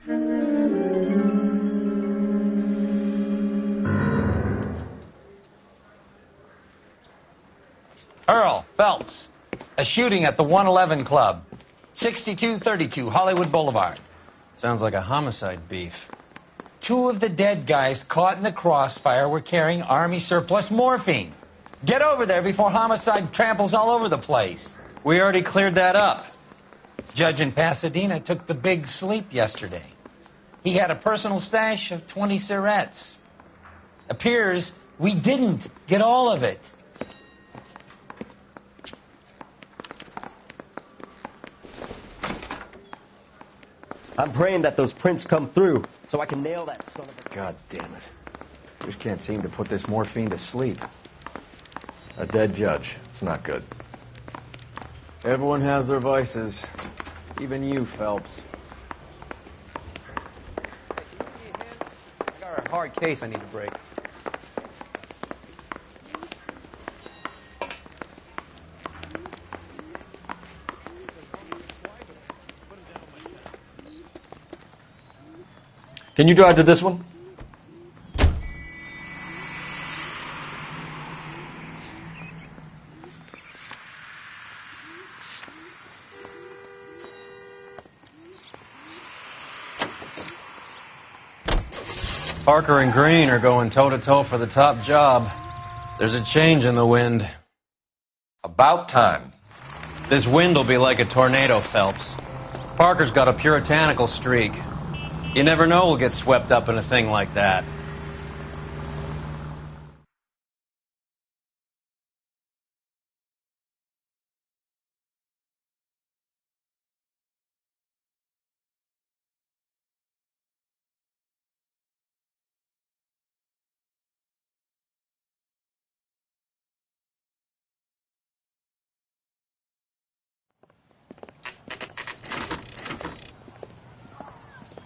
Earl Phelps, a shooting at the 111 Club, 6232 Hollywood Boulevard. Sounds like a homicide beef. 2 of the dead guys caught in the crossfire were carrying Army surplus morphine. Get over there before homicide tramples all over the place. We already cleared that up. Judge in Pasadena took the big sleep yesterday. He had a personal stash of 20 cigarettes. Appears we didn't get all of it. I'm praying that those prints come through so I can nail that son of a... God damn it. Just can't seem to put this morphine to sleep. A dead judge. It's not good. Everyone has their vices. Even you, Phelps. I got a hard case I need to break. Can you drive to this one? Parker and Green are going toe-to-toe for the top job. There's a change in the wind. About time. This wind will be like a tornado, Phelps. Parker's got a puritanical streak. You never know we'll get swept up in a thing like that.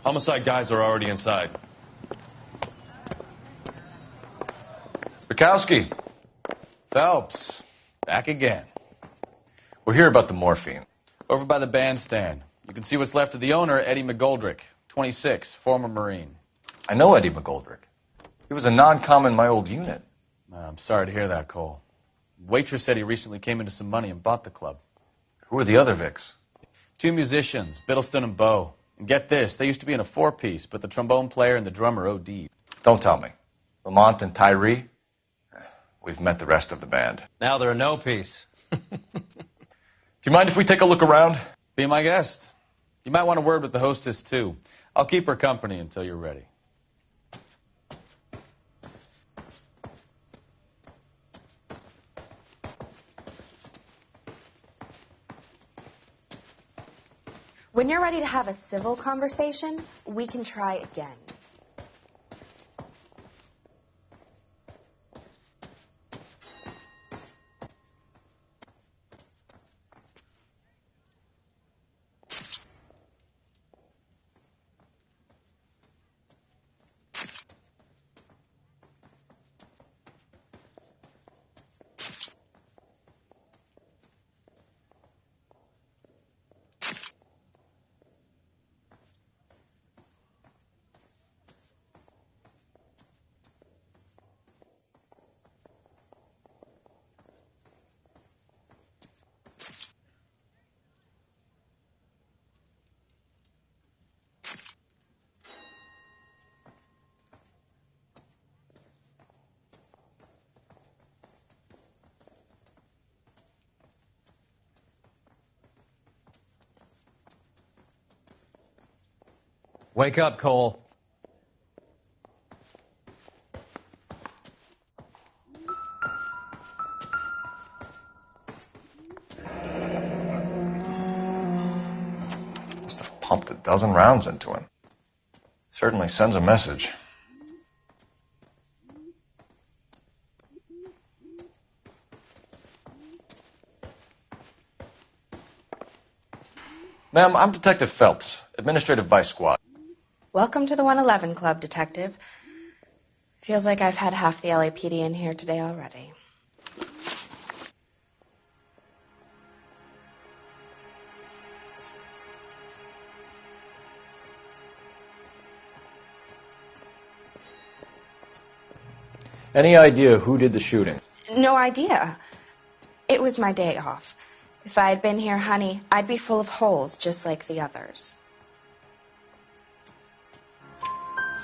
Homicide guys are already inside. Bukowski. Phelps, back again. We're here about the morphine. Over by the bandstand. You can see what's left of the owner, Eddie McGoldrick, 26, former Marine. I know Eddie McGoldrick. He was a non-com in my old unit. I'm sorry to hear that, Cole. Waitress said he recently came into some money and bought the club. Who are the other Vics? 2 musicians, Biddleston and Bo. And get this, they used to be in a 4-piece, but the trombone player and the drummer OD'd. Don't tell me. Lamont and Tyree? We've met the rest of the band. Now they're a no-piece. Do you mind if we take a look around? Be my guest. You might want a word with the hostess, too. I'll keep her company until you're ready. When you're ready to have a civil conversation, we can try again. Wake up, Cole. Must have pumped a dozen rounds into him. Certainly sends a message. Ma'am, I'm Detective Phelps, Administrative Vice Squad. Welcome to the 111 Club, Detective. Feels like I've had half the LAPD in here today already. Any idea who did the shooting? No idea. It was my day off. If I had been here, honey, I'd be full of holes just like the others.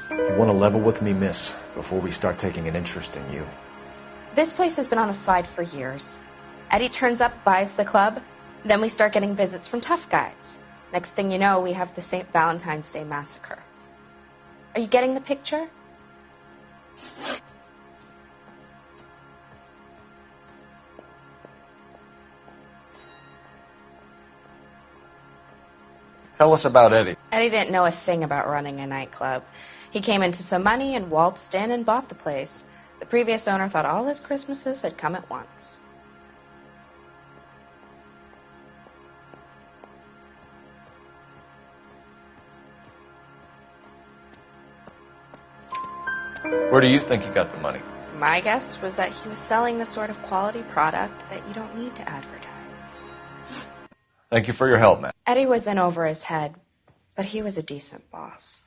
You want to level with me, miss, before we start taking an interest in you. This place has been on the slide for years. Eddie turns up, buys the club, then we start getting visits from tough guys. Next thing you know, we have the St. Valentine's Day massacre. Are you getting the picture? Tell us about Eddie. Eddie didn't know a thing about running a nightclub. He came into some money and waltzed in and bought the place. The previous owner thought all his Christmases had come at once. Where do you think he got the money? My guess was that he was selling the sort of quality product that you don't need to advertise. Thank you for your help, Matt. Eddie was in over his head, but he was a decent boss.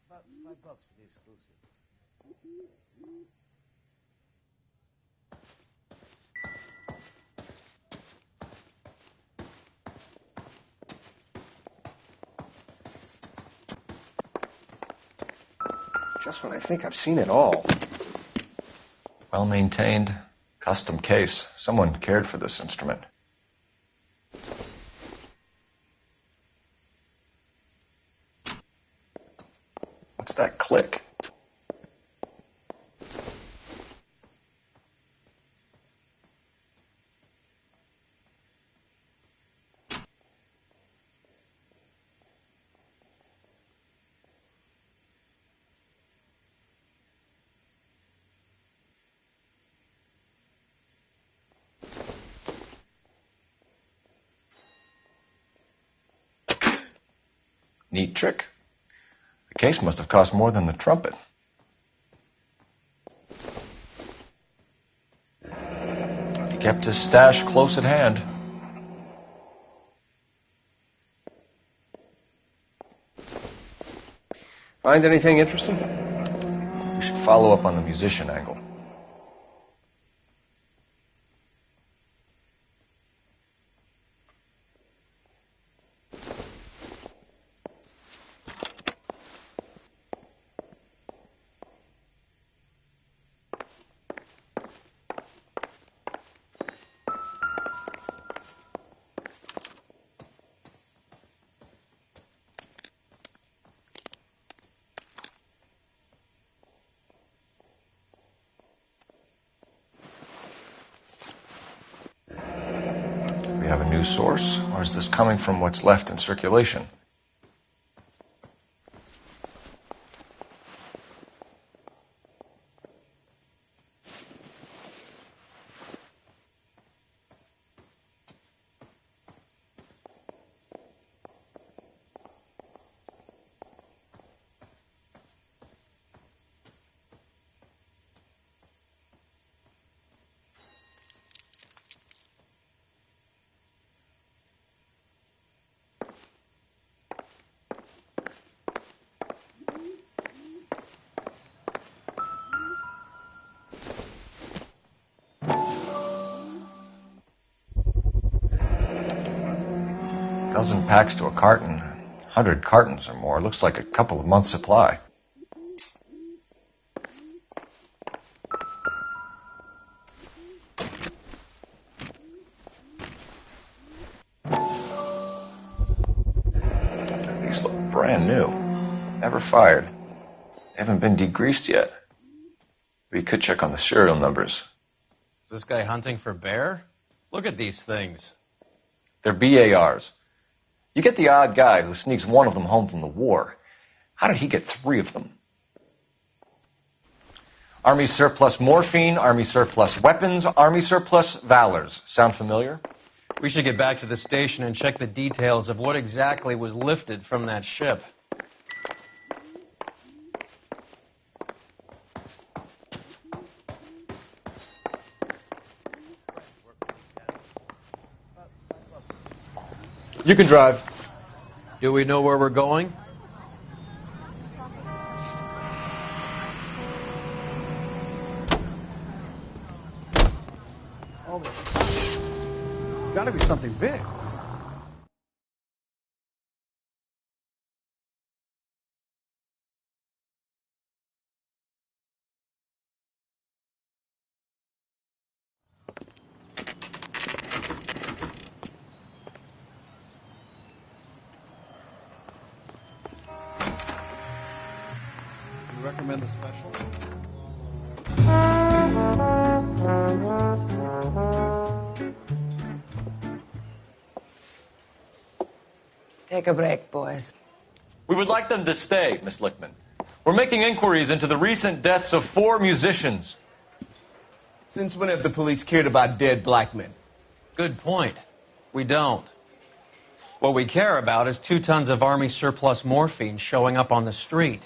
About $5 for the exclusive. Just when I think I've seen it all. Well maintained, custom case. Someone cared for this instrument. What's that click? Neat trick. The case must have cost more than the trumpet. He kept his stash close at hand. Find anything interesting? We should follow up on the musician angle. We have a new source, or is this coming from what's left in circulation? Dozen packs to a carton, 100 cartons or more. Looks like a couple of months' supply. These look brand new. Never fired. They haven't been degreased yet. We could check on the serial numbers. Is this guy hunting for bear? Look at these things. They're BARs. You get the odd guy who sneaks one of them home from the war. How did he get 3 of them? Army surplus morphine, Army surplus weapons, Army surplus valors. Sound familiar? We should get back to the station and check the details of what exactly was lifted from that ship. You can drive. Do we know where we're going? It's got to be something big. You recommend the special? Take a break, boys. We would like them to stay, Miss Lickman. We're making inquiries into the recent deaths of 4 musicians. Since when have the police cared about dead black men? Good point. We don't. What we care about is 2 tons of Army surplus morphine showing up on the street.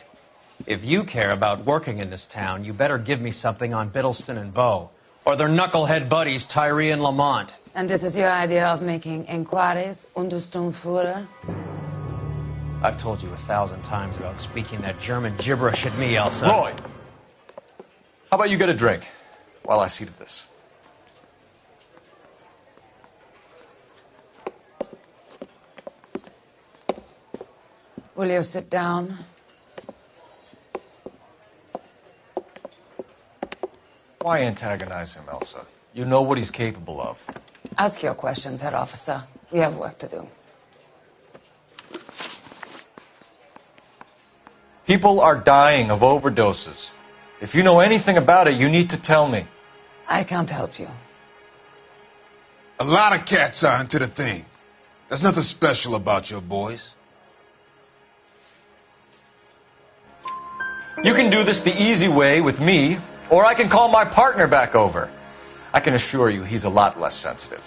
If you care about working in this town, you better give me something on Biddleston and Bow, or their knucklehead buddies Tyree and Lamont. And this is your idea of making inquiries, Untersturmführer? I've told you 1,000 times about speaking that German gibberish at me, Elsa. Roy, how about you get a drink while I see to this? Will you sit down? Why antagonize him, Elsa? You know what he's capable of. Ask your questions, head officer. We have work to do. People are dying of overdoses. If you know anything about it, you need to tell me. I can't help you. A lot of cats are into the thing. There's nothing special about your boys. You can do this the easy way with me, or I can call my partner back over. I can assure you he's a lot less sensitive.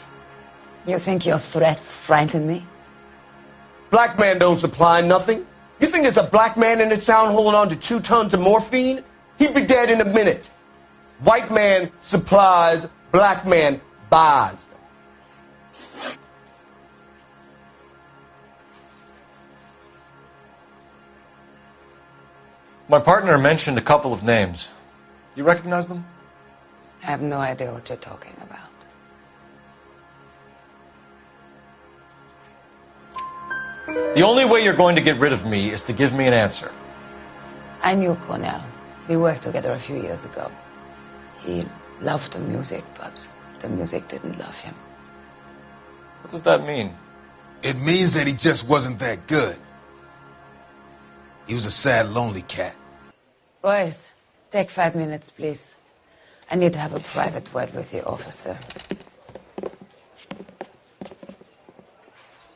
You think your threats frighten me? Black man don't supply nothing. You think there's a black man in this town holding on to 2 tons of morphine? He'd be dead in a minute. White man supplies, black man buys. My partner mentioned a couple of names. You recognize them? I have no idea what you're talking about. The only way you're going to get rid of me is to give me an answer. I knew Cornell. We worked together a few years ago. He loved the music, but the music didn't love him. What does that mean? It means that he just wasn't that good. He was a sad, lonely cat. Boys, take 5 minutes, please. I need to have a private word with the officer.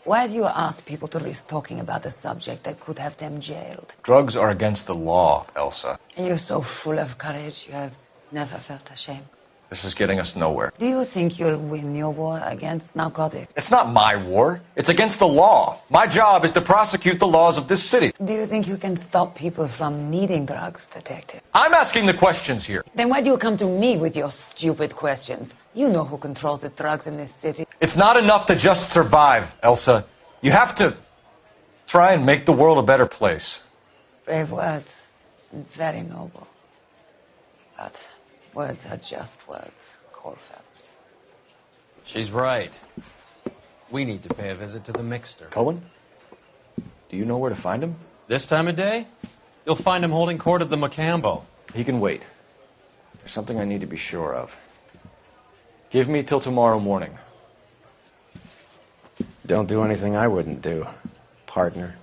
Why do you ask people to risk talking about a subject that could have them jailed? Drugs are against the law, Elsa. And you're so full of courage, you have never felt ashamed. This is getting us nowhere. Do you think you'll win your war against narcotics? It's not my war. It's against the law. My job is to prosecute the laws of this city. Do you think you can stop people from needing drugs, detective? I'm asking the questions here. Then why do you come to me with your stupid questions? You know who controls the drugs in this city. It's not enough to just survive, Elsa. You have to try and make the world a better place. Brave words, and very noble. But words are just words, Phelps. She's right. We need to pay a visit to the mixer. Cohen? Do you know where to find him? This time of day? You'll find him holding court at the Macambo. He can wait. There's something I need to be sure of. Give me till tomorrow morning. Don't do anything I wouldn't do, partner.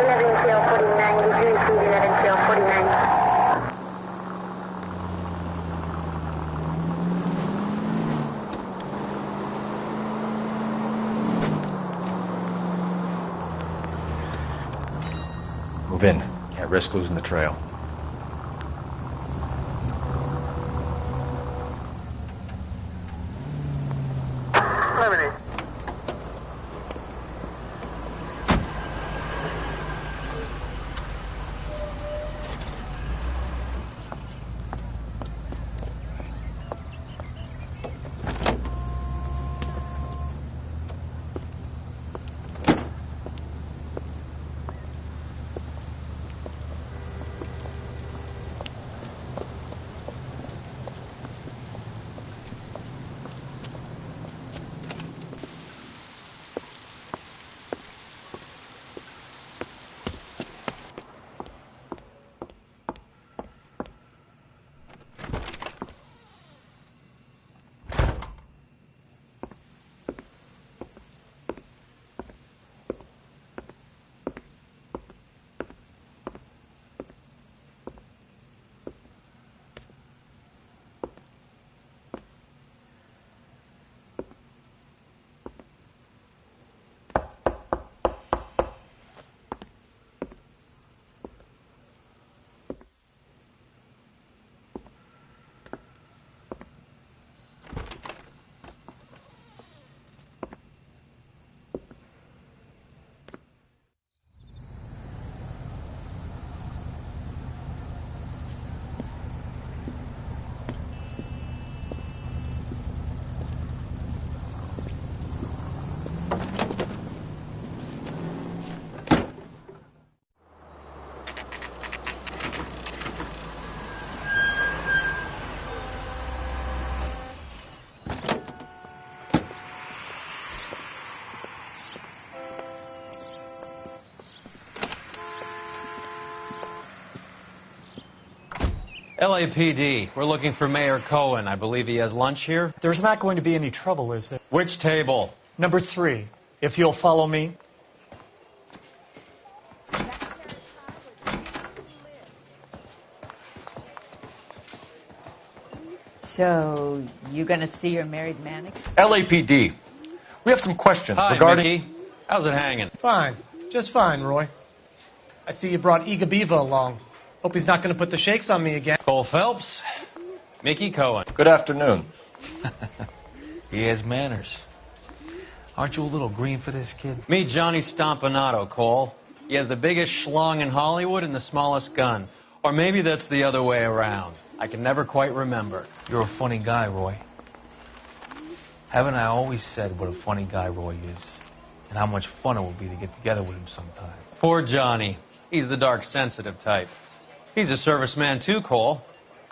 11 trail 49, did you receive 11 trail 49? Move in. Can't risk losing the trail. LAPD, we're looking for Mayor Cohen. I believe he has lunch here. There's not going to be any trouble, is there? Which table? Number 3, if you'll follow me. So, you gonna see your married man again? LAPD, we have some questions Hi, regarding... Mickey. How's it hanging? Fine. Just fine, Roy. I see you brought Iga Beaver along. Hope he's not going to put the shakes on me again. Cole Phelps, Mickey Cohen. Good afternoon. He has manners. Aren't you a little green for this kid? Meet Johnny Stompanato, Cole. He has the biggest schlong in Hollywood and the smallest gun. Or maybe that's the other way around. I can never quite remember. You're a funny guy, Roy. Haven't I always said what a funny guy Roy is? And how much fun it would be to get together with him sometime. Poor Johnny. He's the dark, sensitive type. He's a serviceman too, Cole.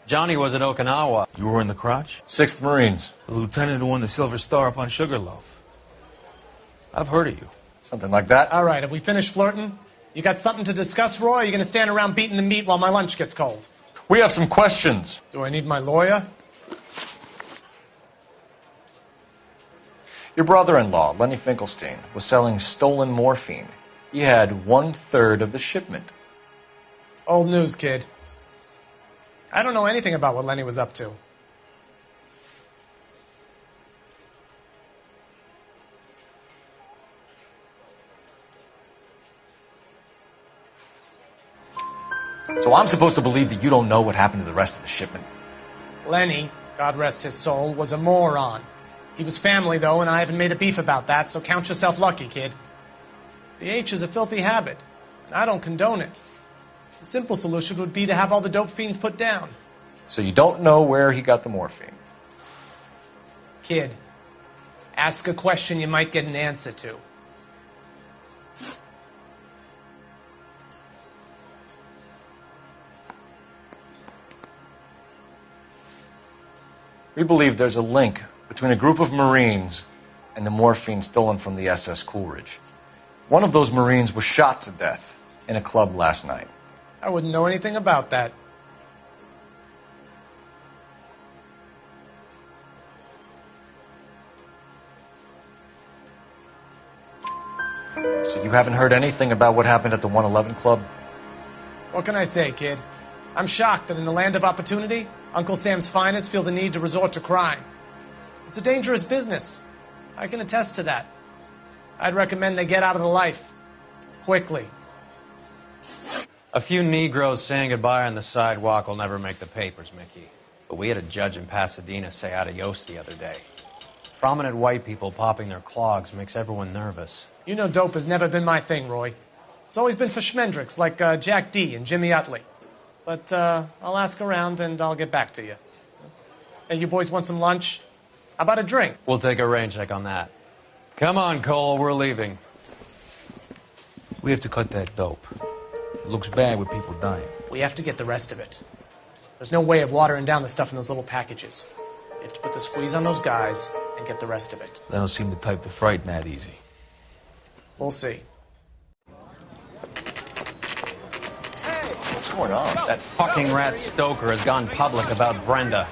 Johnny was at Okinawa. You were in the crotch? 6th Marines. The lieutenant who won the Silver Star up on Sugarloaf. I've heard of you. Something like that. All right, have we finished flirting? You got something to discuss, Roy, or are you going to stand around beating the meat while my lunch gets cold? We have some questions. Do I need my lawyer? Your brother-in-law, Lenny Finkelstein, was selling stolen morphine. He had 1/3 of the shipment. Old news, kid. I don't know anything about what Lenny was up to. So I'm supposed to believe that you don't know what happened to the rest of the shipment? Lenny, God rest his soul, was a moron. He was family, though, and I haven't made a beef about that, so count yourself lucky, kid. The H is a filthy habit, and I don't condone it. The simple solution would be to have all the dope fiends put down. So you don't know where he got the morphine? Kid, ask a question you might get an answer to. We believe there's a link between a group of Marines and the morphine stolen from the SS Coolidge. One of those Marines was shot to death in a club last night. I wouldn't know anything about that. So you haven't heard anything about what happened at the 111 Club? What can I say, kid? I'm shocked that in the land of opportunity, Uncle Sam's finest feel the need to resort to crime. It's a dangerous business. I can attest to that. I'd recommend they get out of the life. Quickly. A few Negroes saying goodbye on the sidewalk will never make the papers, Mickey. But we had a judge in Pasadena say adios the other day. Prominent white people popping their clogs makes everyone nervous. You know dope has never been my thing, Roy. It's always been for schmendricks like Jack D. and Jimmy Utley. But I'll ask around and I'll get back to you. Hey, you boys want some lunch? How about a drink? We'll take a rain check on that. Come on, Cole, we're leaving. We have to cut that dope. It looks bad with people dying. We have to get the rest of it. There's no way of watering down the stuff in those little packages. You have to put the squeeze on those guys and get the rest of it. They don't seem the type to frighten that easy. We'll see. What's going on? That fucking rat Stoker has gone public about Brenda.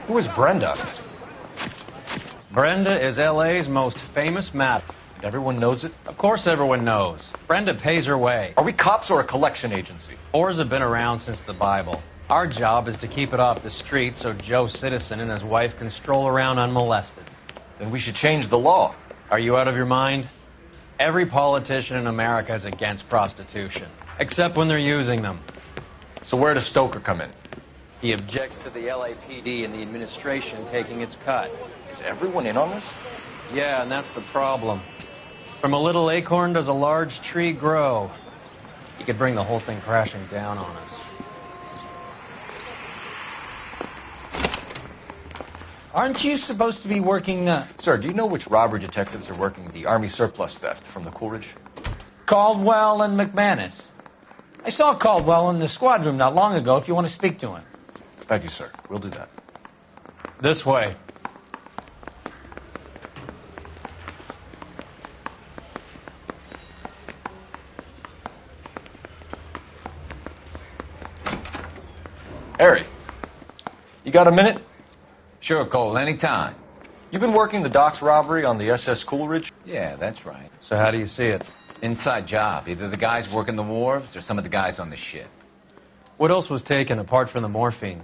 Who is Brenda? Brenda is L.A.'s most famous map. And everyone knows it? Of course everyone knows. Brenda pays her way. Are we cops or a collection agency? Whores have been around since the Bible. Our job is to keep it off the street so Joe Citizen and his wife can stroll around unmolested. Then we should change the law. Are you out of your mind? Every politician in America is against prostitution, except when they're using them. So where does Stoker come in? He objects to the LAPD and the administration taking its cut. Is everyone in on this? Yeah, and that's the problem. From a little acorn does a large tree grow. He could bring the whole thing crashing down on us. Aren't you supposed to be working Sir, do you know which robbery detectives are working the Army surplus theft from the Coolidge? Caldwell and McManus? I saw Caldwell in the squad room not long ago if you want to speak to him. Thank you, sir. We'll do that. This way. Harry, you got a minute? Sure, Cole, anytime. You've been working the docks robbery on the SS Coolidge? Yeah, that's right. So how do you see it? Inside job. Either the guys working the wharves or some of the guys on the ship. What else was taken apart from the morphine?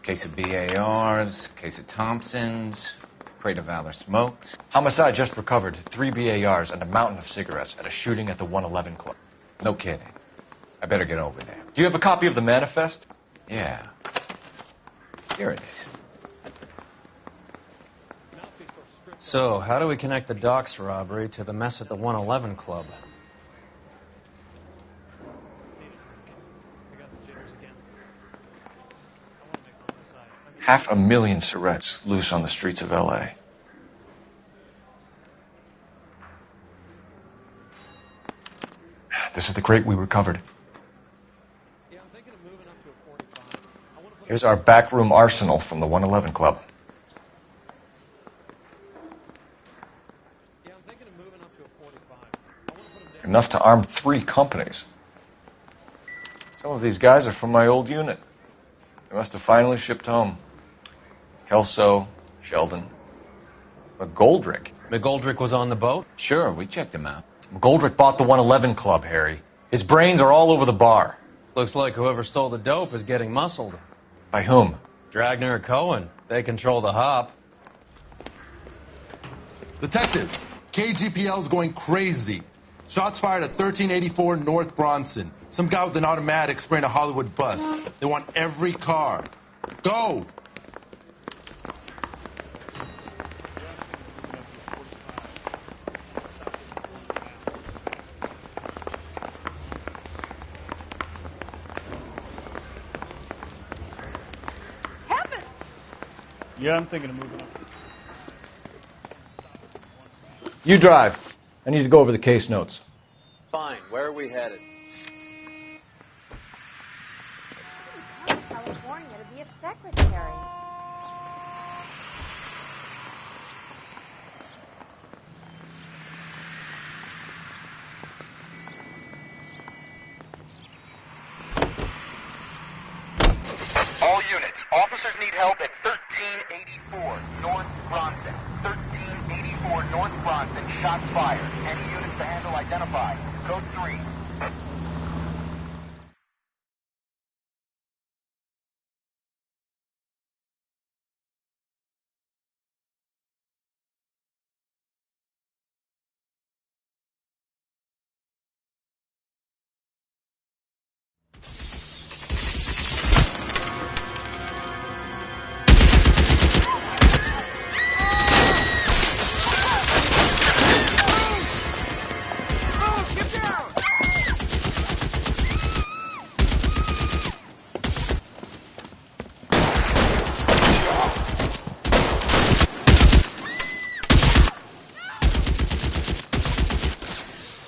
Case of BARs, case of Thompsons, crate of Valor smokes. Homicide just recovered 3 BARs and a mountain of cigarettes at a shooting at the 111 Club. No kidding. I better get over there. Do you have a copy of the manifest? Yeah. Here it is. So, how do we connect the docks robbery to the mess at the 111 Club? $500,000 cigarettes loose on the streets of L.A. This is the crate we recovered. Here's our backroom arsenal from the 111 Club. Enough to arm 3 companies. Some of these guys are from my old unit. They must have finally shipped home. Kelso, Sheldon, McGoldrick. McGoldrick was on the boat? Sure, we checked him out. McGoldrick bought the 111 Club, Harry. His brains are all over the bar. Looks like whoever stole the dope is getting muscled. By whom? Dragner or Cohen. They control the hop. Detectives, KGPL's going crazy. Shots fired at 1384 North Bronson. Some guy with an automatic spraying a Hollywood bus. They want every car. Go! Yeah, I'm thinking of moving up. You drive. I need to go over the case notes. Fine. Where are we headed? California to be a secretary. All units, officers need help at 1384 North Bronson. 1384 North North Bronson, shots fired. Any units to handle identify. Code 3.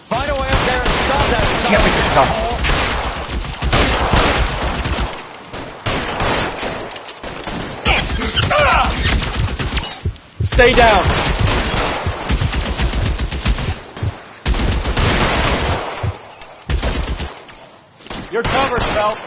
Find a way up there and stop that son Yeah, we can stop. Stay down. You're covered, Phelps.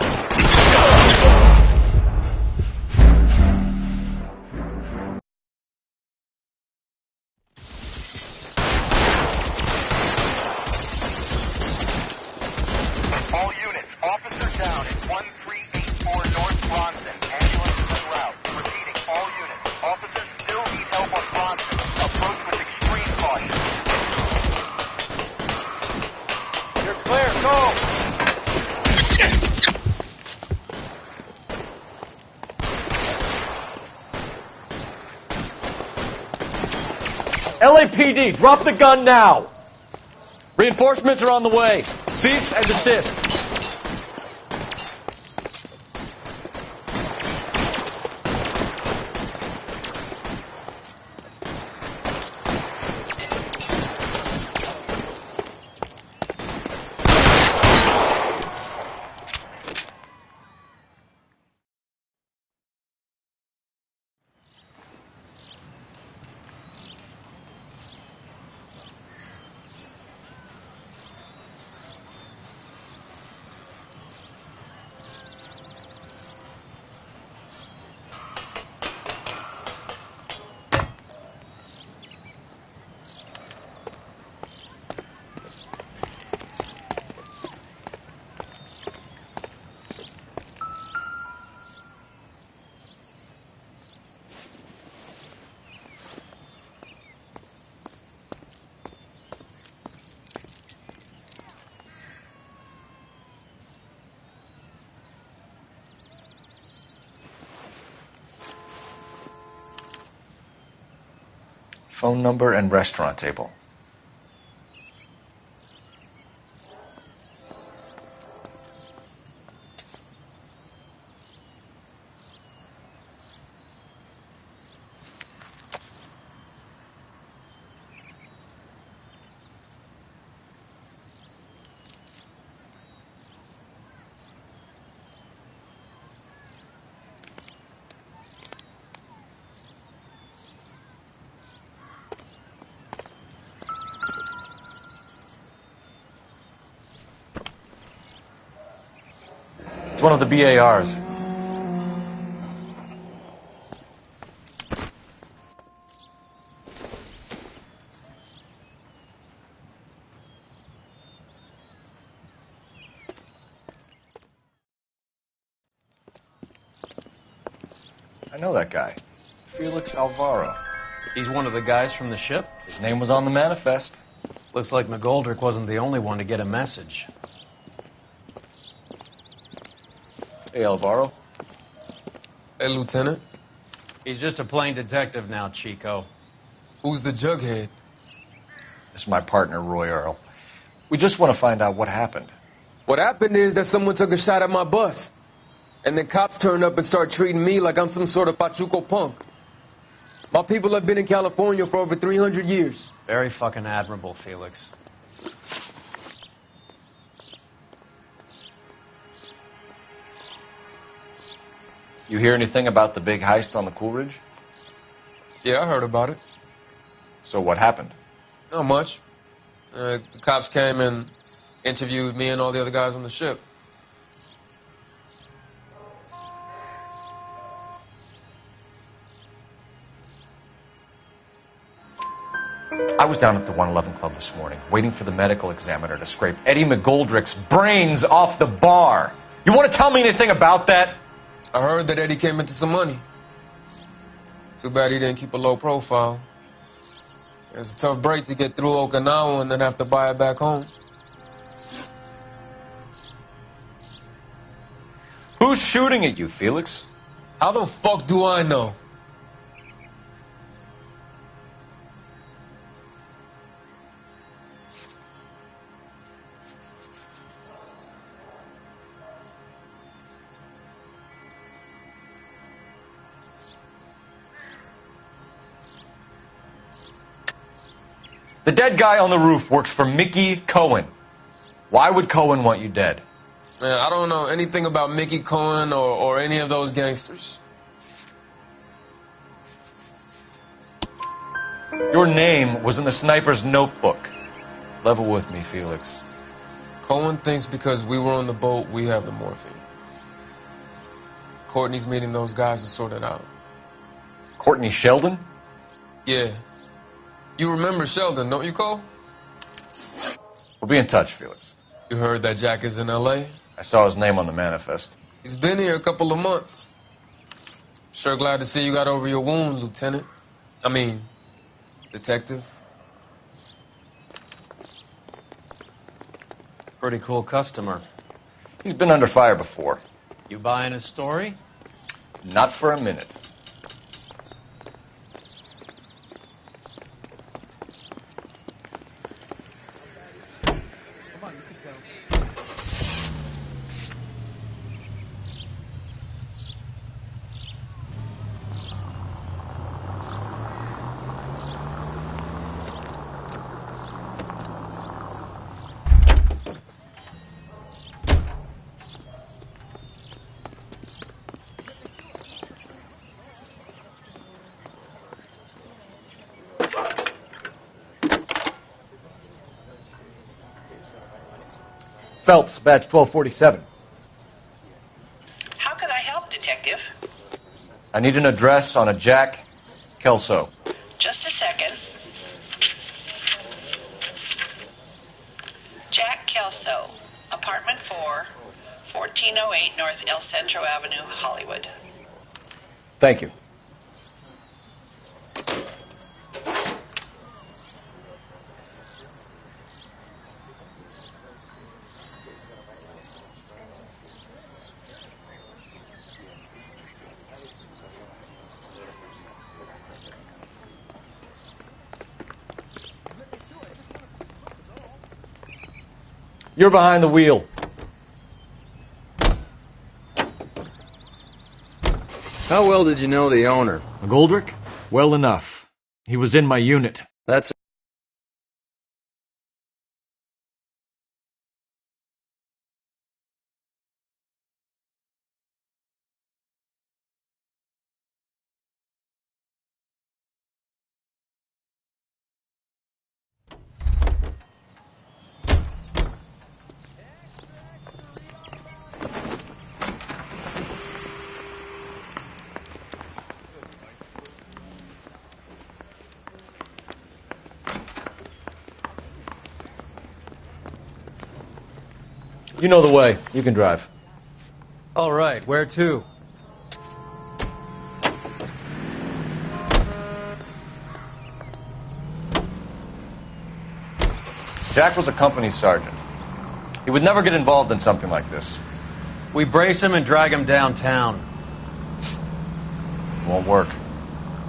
All units, officer down at 1384 North Bronson. Ambulance is en route. Repeating, all units, officers still need help on Bronson. Approach with extreme caution. You're clear. Go. LAPD, drop the gun now! Reinforcements are on the way. Cease and desist. Phone number and restaurant table. It's one of the BARs. I know that guy. Felix Alvaro. He's one of the guys from the ship? His name was on the manifest. Looks like McGoldrick wasn't the only one to get a message. Hey, Alvaro. Hey, Lieutenant. He's just a plain detective now, Chico. Who's the jughead? This is my partner, Roy Earl. We just want to find out what happened. What happened is that someone took a shot at my bus. And then cops turned up and started treating me like I'm some sort of Pachuco punk. My people have been in California for over 300 years. Very fucking admirable, Felix. You hear anything about the big heist on the Coolidge? Yeah, I heard about it. So what happened? Not much. The cops came and interviewed me and all the other guys on the ship. I was down at the 111 Club this morning, waiting for the medical examiner to scrape Eddie McGoldrick's brains off the bar. You want to tell me anything about that? I heard that Eddie came into some money. Too bad he didn't keep a low profile. It was a tough break to get through Okinawa and then have to buy it back home. Who's shooting at you, Felix? How the fuck do I know? The dead guy on the roof works for Mickey Cohen. Why would Cohen want you dead? Man, I don't know anything about Mickey Cohen or any of those gangsters. Your name was in the sniper's notebook. Level with me, Felix. Cohen thinks because we were on the boat, we have the morphine. Courtney's meeting those guys to sort it out. Courtney Sheldon? Yeah. You remember Sheldon, don't you, Cole? We'll be in touch, Felix. You heard that Jack is in L.A.? I saw his name on the manifest. He's been here a couple of months. Sure glad to see you got over your wound, Lieutenant. I mean, Detective. Pretty cool customer. He's been under fire before. You buying his story? Not for a minute. Phelps, badge 1247. How can I help, Detective? I need an address on a Jack Kelso. Just a second. Jack Kelso, apartment 4, 1408 North El Centro Avenue, Hollywood. Thank you. You're behind the wheel. How well did you know the owner? McGoldrick? Well enough. He was in my unit. That's You know the way. You can drive. All right, where to? Jack was a company sergeant. He would never get involved in something like this. We brace him and drag him downtown. Won't work.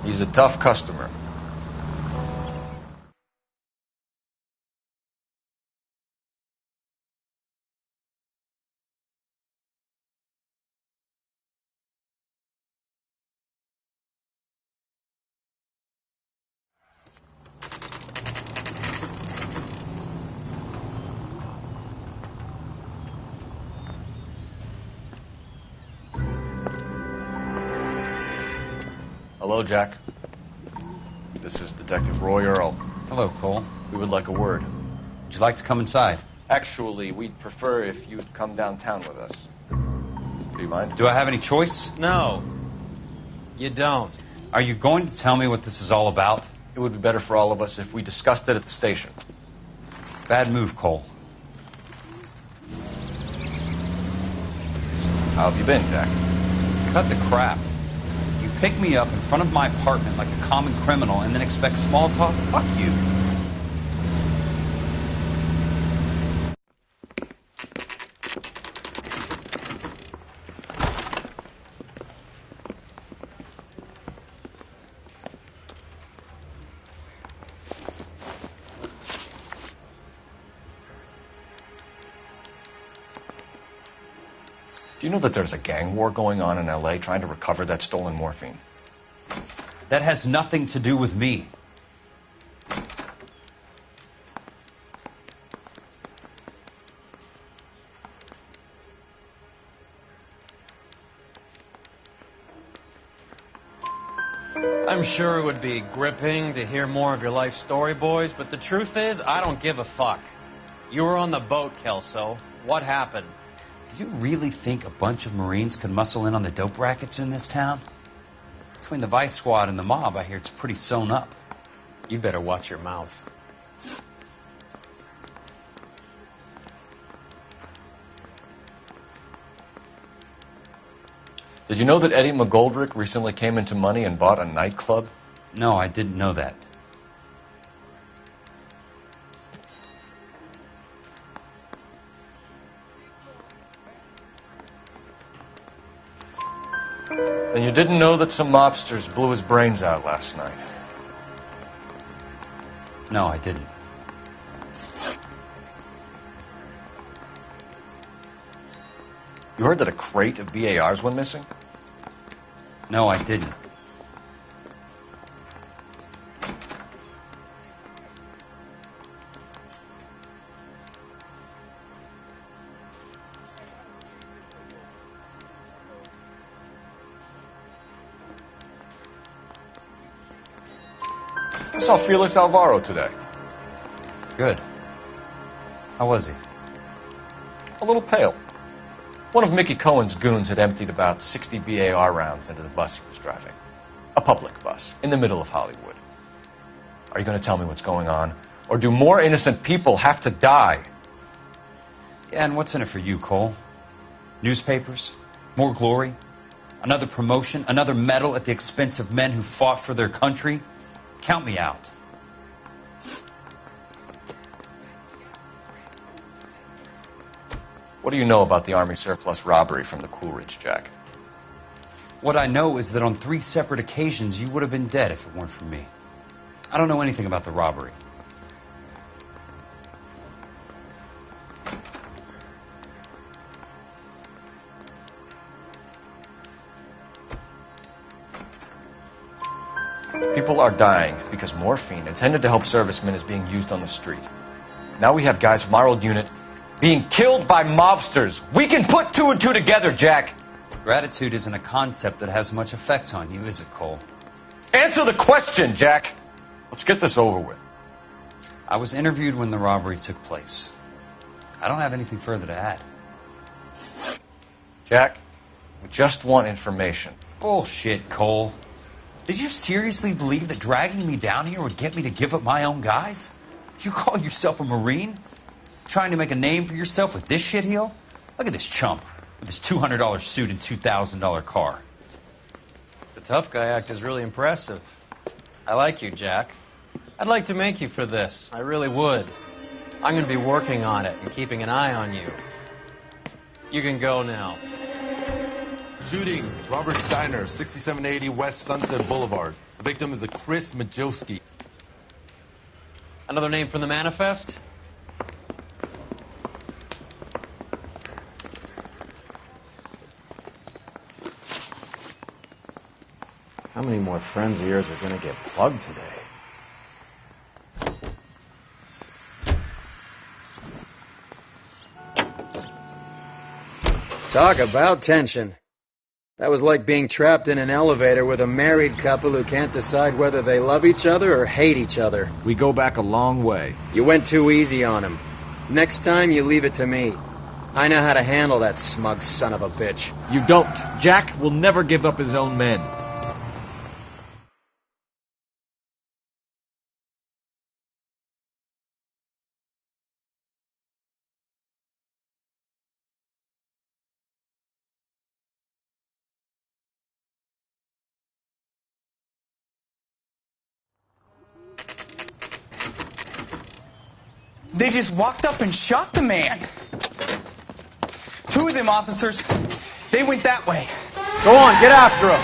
He's a tough customer. Hello, Jack. This is Detective Roy Earl. Hello, Cole. We would like a word. Would you like to come inside? Actually, we'd prefer if you'd come downtown with us. Do you mind? Do I have any choice? No, you don't. Are you going to tell me what this is all about? it would be better for all of us if we discussed it at the station. Bad move, Cole. How have you been, Jack? Cut the crap. You pick me up in front of my apartment like a common criminal and then expect small talk? Fuck you. Do you know that there's a gang war going on in L.A. trying to recover that stolen morphine? That has nothing to do with me. I'm sure it would be gripping to hear more of your life story, boys, but the truth is, I don't give a fuck. You were on the boat, Kelso. What happened? Do you really think a bunch of Marines could muscle in on the dope rackets in this town? Between the Vice Squad and the mob, I hear it's pretty sewn up. You better watch your mouth. Did you know that Eddie McGoldrick recently came into money and bought a nightclub? No, I didn't know that. Then you didn't know that some mobsters blew his brains out last night? No, I didn't. You heard that a crate of BARs went missing? No, I didn't. I saw Felix Alvaro today. Good. How was he? A little pale. One of Mickey Cohen's goons had emptied about 60 BAR rounds into the bus he was driving. A public bus, in the middle of Hollywood. Are you going to tell me what's going on? Or do more innocent people have to die? Yeah, and what's in it for you, Cole? Newspapers? More glory? Another promotion? Another medal at the expense of men who fought for their country? Count me out. What do you know about the Army surplus robbery from the Coolidge, Jack? What I know is that on 3 separate occasions you would have been dead if it weren't for me. I don't know anything about the robbery. People are dying because morphine intended to help servicemen is being used on the street. Now we have guys from our old unit being killed by mobsters. We can put 2 and 2 together, Jack. Gratitude isn't a concept that has much effect on you, is it, Cole? Answer the question, Jack. Let's get this over with. I was interviewed when the robbery took place. I don't have anything further to add. Jack, we just want information. Bullshit, Cole. Did you seriously believe that dragging me down here would get me to give up my own guys? You call yourself a Marine? Trying to make a name for yourself with this shitheel? Look at this chump with his $200 suit and $2,000 car. The tough guy act is really impressive. I like you, Jack. I'd like to make you for this. I really would. I'm going to be working on it and keeping an eye on you. You can go now. Shooting, Robert Steiner, 6780 West Sunset Boulevard. The victim is a Chris Majowski. Another name from the manifest? How many more friends of yours are going to get plugged today? Talk about tension. That was like being trapped in an elevator with a married couple who can't decide whether they love each other or hate each other. We go back a long way. You went too easy on him. Next time, you leave it to me. I know how to handle that smug son of a bitch. You don't. Jack will never give up his own men. They just walked up and shot the man. 2 of them officers, they went that way. Go on, get after him.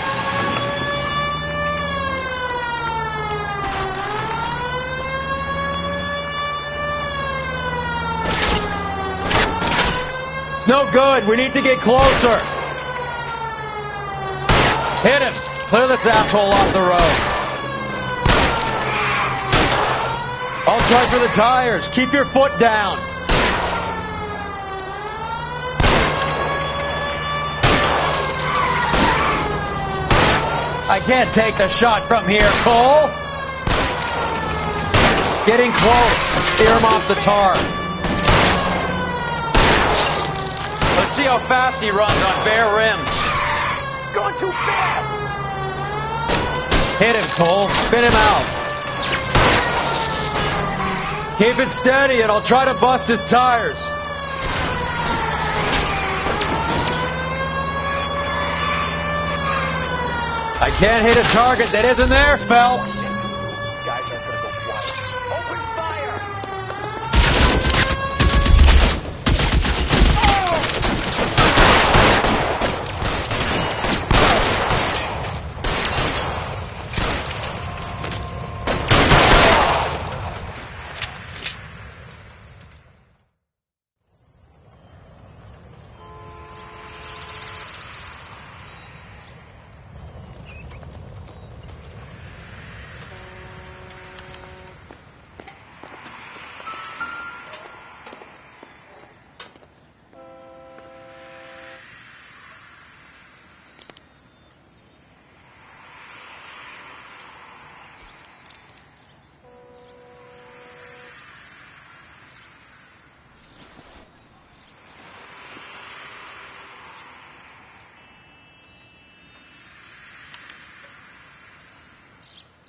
It's no good. We need to get closer. Hit him. Clear this asshole off the road. I'll try for the tires. Keep your foot down. I can't take the shot from here, Cole. Getting close. Steer him off the tar. Let's see how fast he runs on bare rims. Going too fast. Hit him, Cole. Spin him out. Keep it steady and I'll try to bust his tires. I can't hit a target that isn't there, Phelps. Guys aren't going to go quiet. Open fire!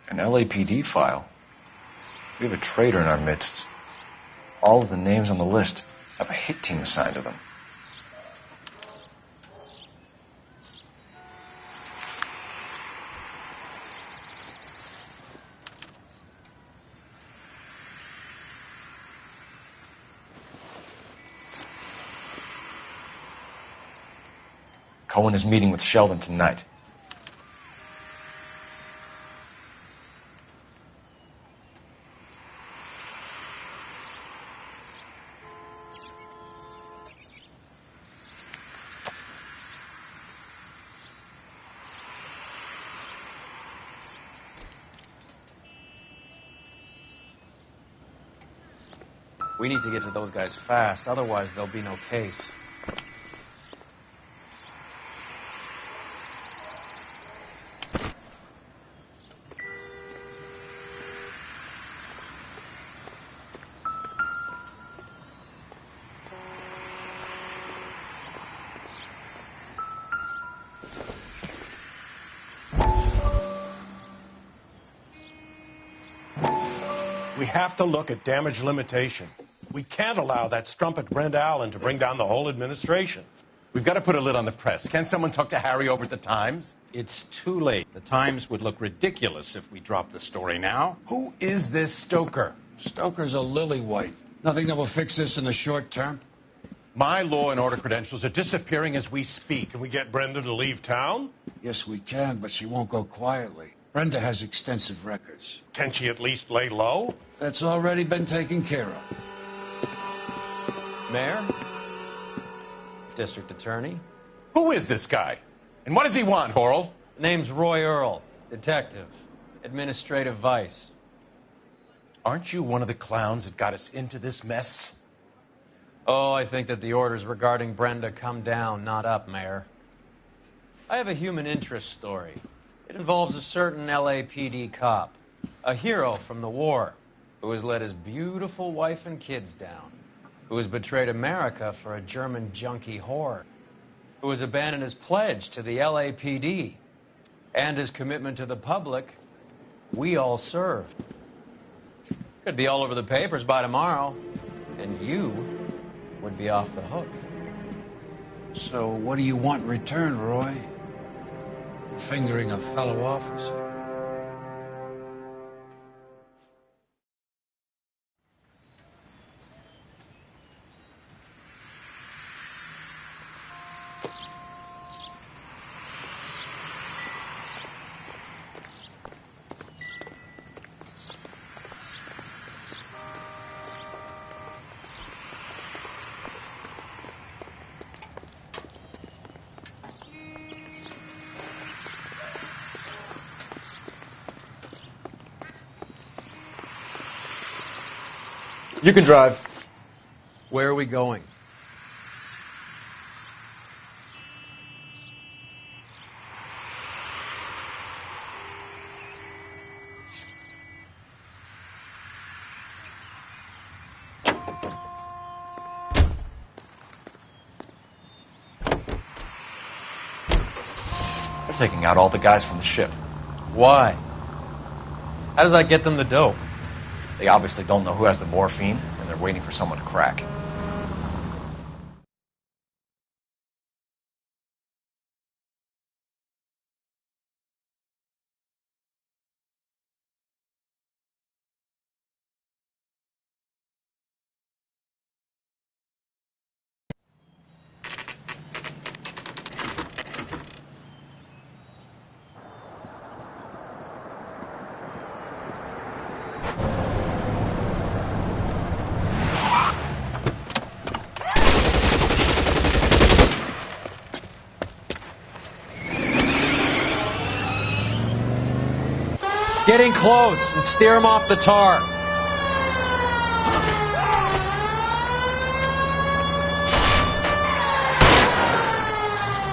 An LAPD file. We have a traitor in our midst. All of the names on the list have a hit team assigned to them. Cohen is meeting with Sheldon tonight. We need to get to those guys fast, otherwise there'll be no case. We have to look at damage limitation. We can't allow that strumpet Brent Allen to bring down the whole administration. We've got to put a lid on the press. Can't someone talk to Harry over at the Times? It's too late. The Times would look ridiculous if we dropped the story now. Who is this Stoker? Stoker's a lily-white. Nothing that will fix this in the short term. My law and order credentials are disappearing as we speak. Can we get Brenda to leave town? Yes, we can, but she won't go quietly. Brenda has extensive records. Can she at least lay low? That's already been taken care of. Mayor? District Attorney? Who is this guy? And what does he want, Horrell? Name's Roy Earl, detective, administrative vice. Aren't you one of the clowns that got us into this mess? Oh, I think that the orders regarding Brenda come down, not up, Mayor. I have a human interest story. It involves a certain LAPD cop, a hero from the war, who has let his beautiful wife and kids down, who has betrayed America for a German junkie whore, who has abandoned his pledge to the LAPD and his commitment to the public we all served. Could be all over the papers by tomorrow, and you would be off the hook. So what do you want in return, Roy? Fingering a fellow officer. You can drive. Where are we going? They're taking out all the guys from the ship. Why? How does that get them the dope? They obviously don't know who has the morphine, and they're waiting for someone to crack. Get in close and steer him off the tar.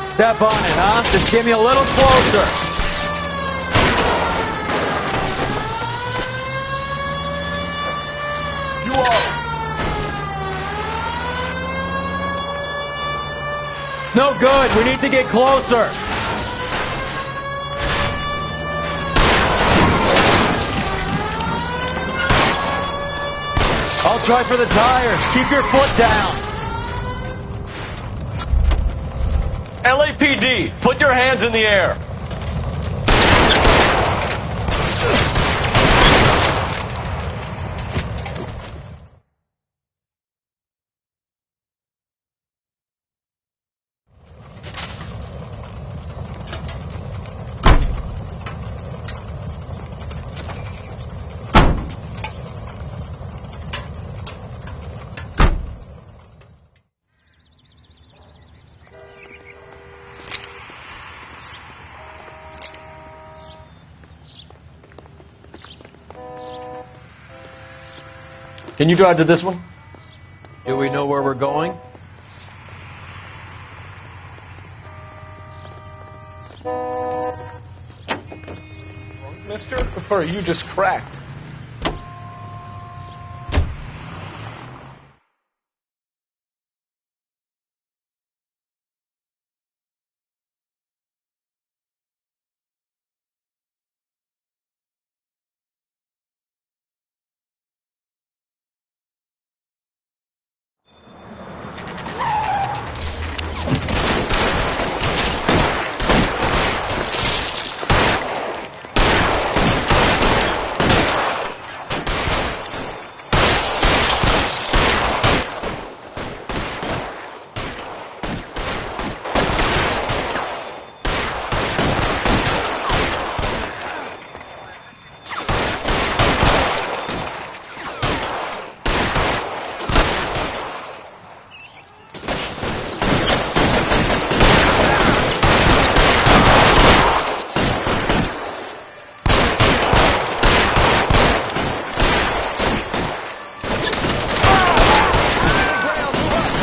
Step on it, huh? Just get me a little closer. You all. It's no good. We need to get closer. I'll try for the tires. Keep your foot down. LAPD, put your hands in the air. Can you drive to this one? Do we know where we're going? Mister, or are you just cracked?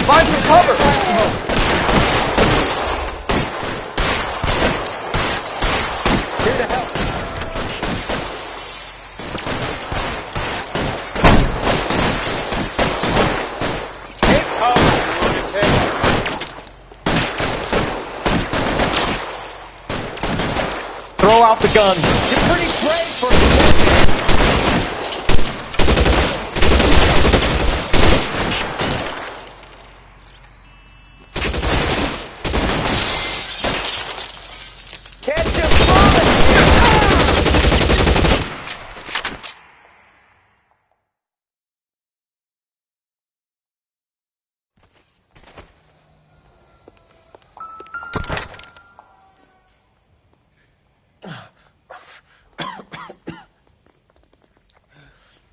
Find some cover! Here to help. Take cover, lunatic. Throw out the gun. You're pretty brave for a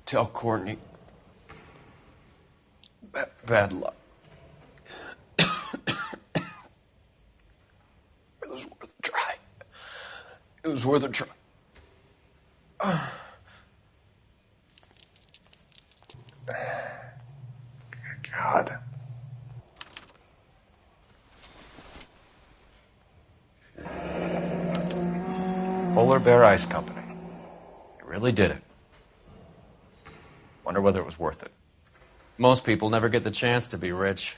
Tell Courtney. Bad luck. It was worth a try. It was worth a try. God. Polar Bear Ice Company. You really did it. Wonder whether it was worth it. Most people never get the chance to be rich.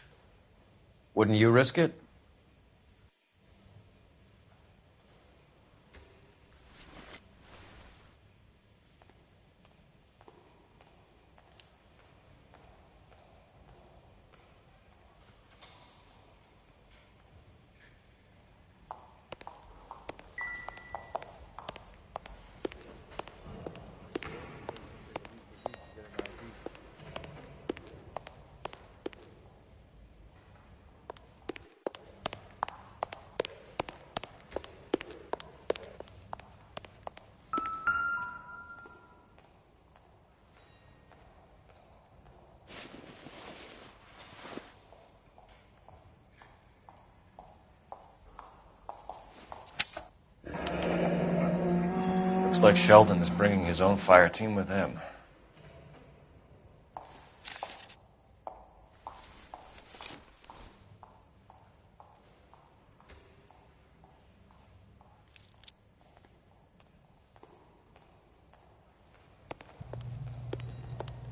Wouldn't you risk it? Looks like Sheldon is bringing his own fire team with him.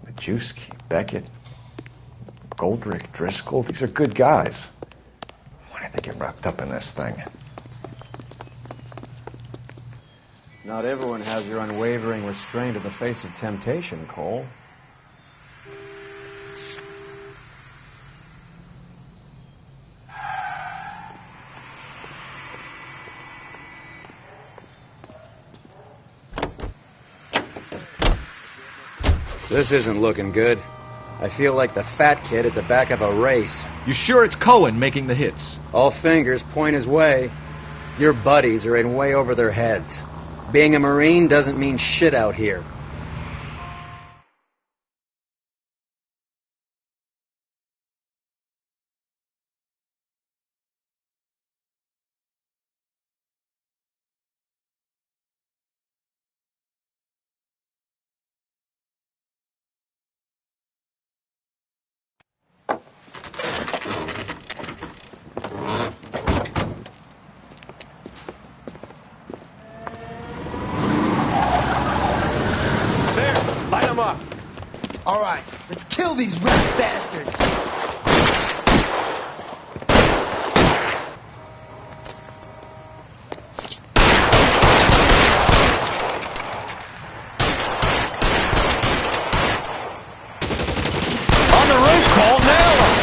Majewski, Beckett, Goldrick, Driscoll, these are good guys. Why did they get wrapped up in this thing? Not everyone has your unwavering restraint in the face of temptation, Cole. This isn't looking good. I feel like the fat kid at the back of a race. You sure it's Cohen making the hits? All fingers point his way. Your buddies are in way over their heads. Being a Marine doesn't mean shit out here. All right, let's kill these rat bastards. On the roof, Cole, nail him!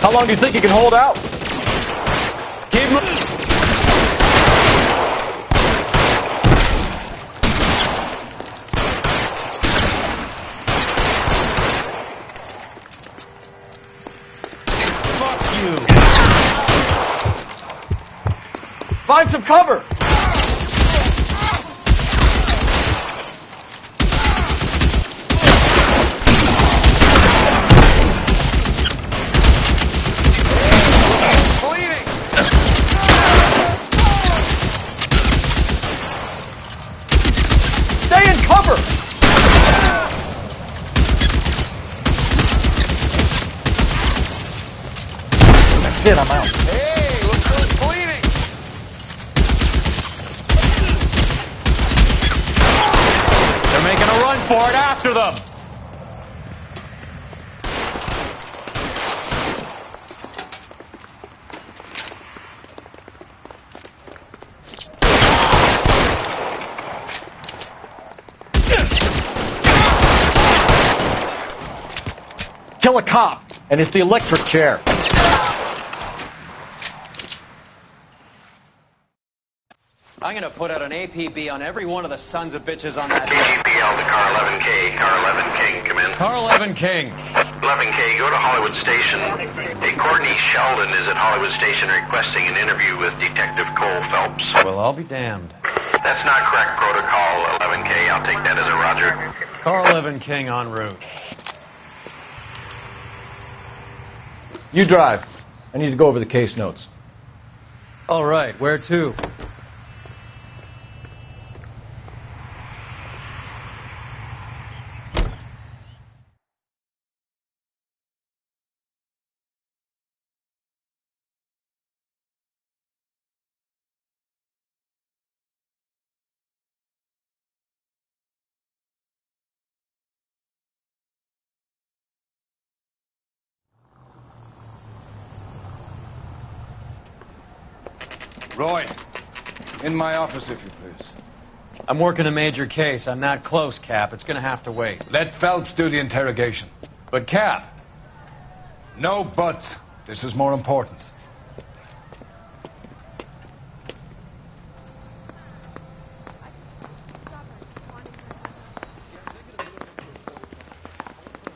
How long do you think you can hold out? Keep moving. Find some cover! Stay in cover! That's it, I'm out. Hey, looks like it's bleeding. They're making a run for it after them. Kill a cop, and it's the electric chair. I'm going to put out an APB on every one of the sons of bitches on that KGPL to car 11K. Car 11 King, come in. Car 11 King. 11K, go to Hollywood Station. Hey, Courtney Sheldon is at Hollywood Station requesting an interview with Detective Cole Phelps. Well, I'll be damned. That's not correct protocol, 11K. I'll take that as a roger. Car 11 King en route. You drive. I need to go over the case notes. All right, where to? Roy, in my office, if you please. I'm working a major case. I'm not close, Cap. It's going to have to wait. Let Phelps do the interrogation. But, Cap. No buts. This is more important.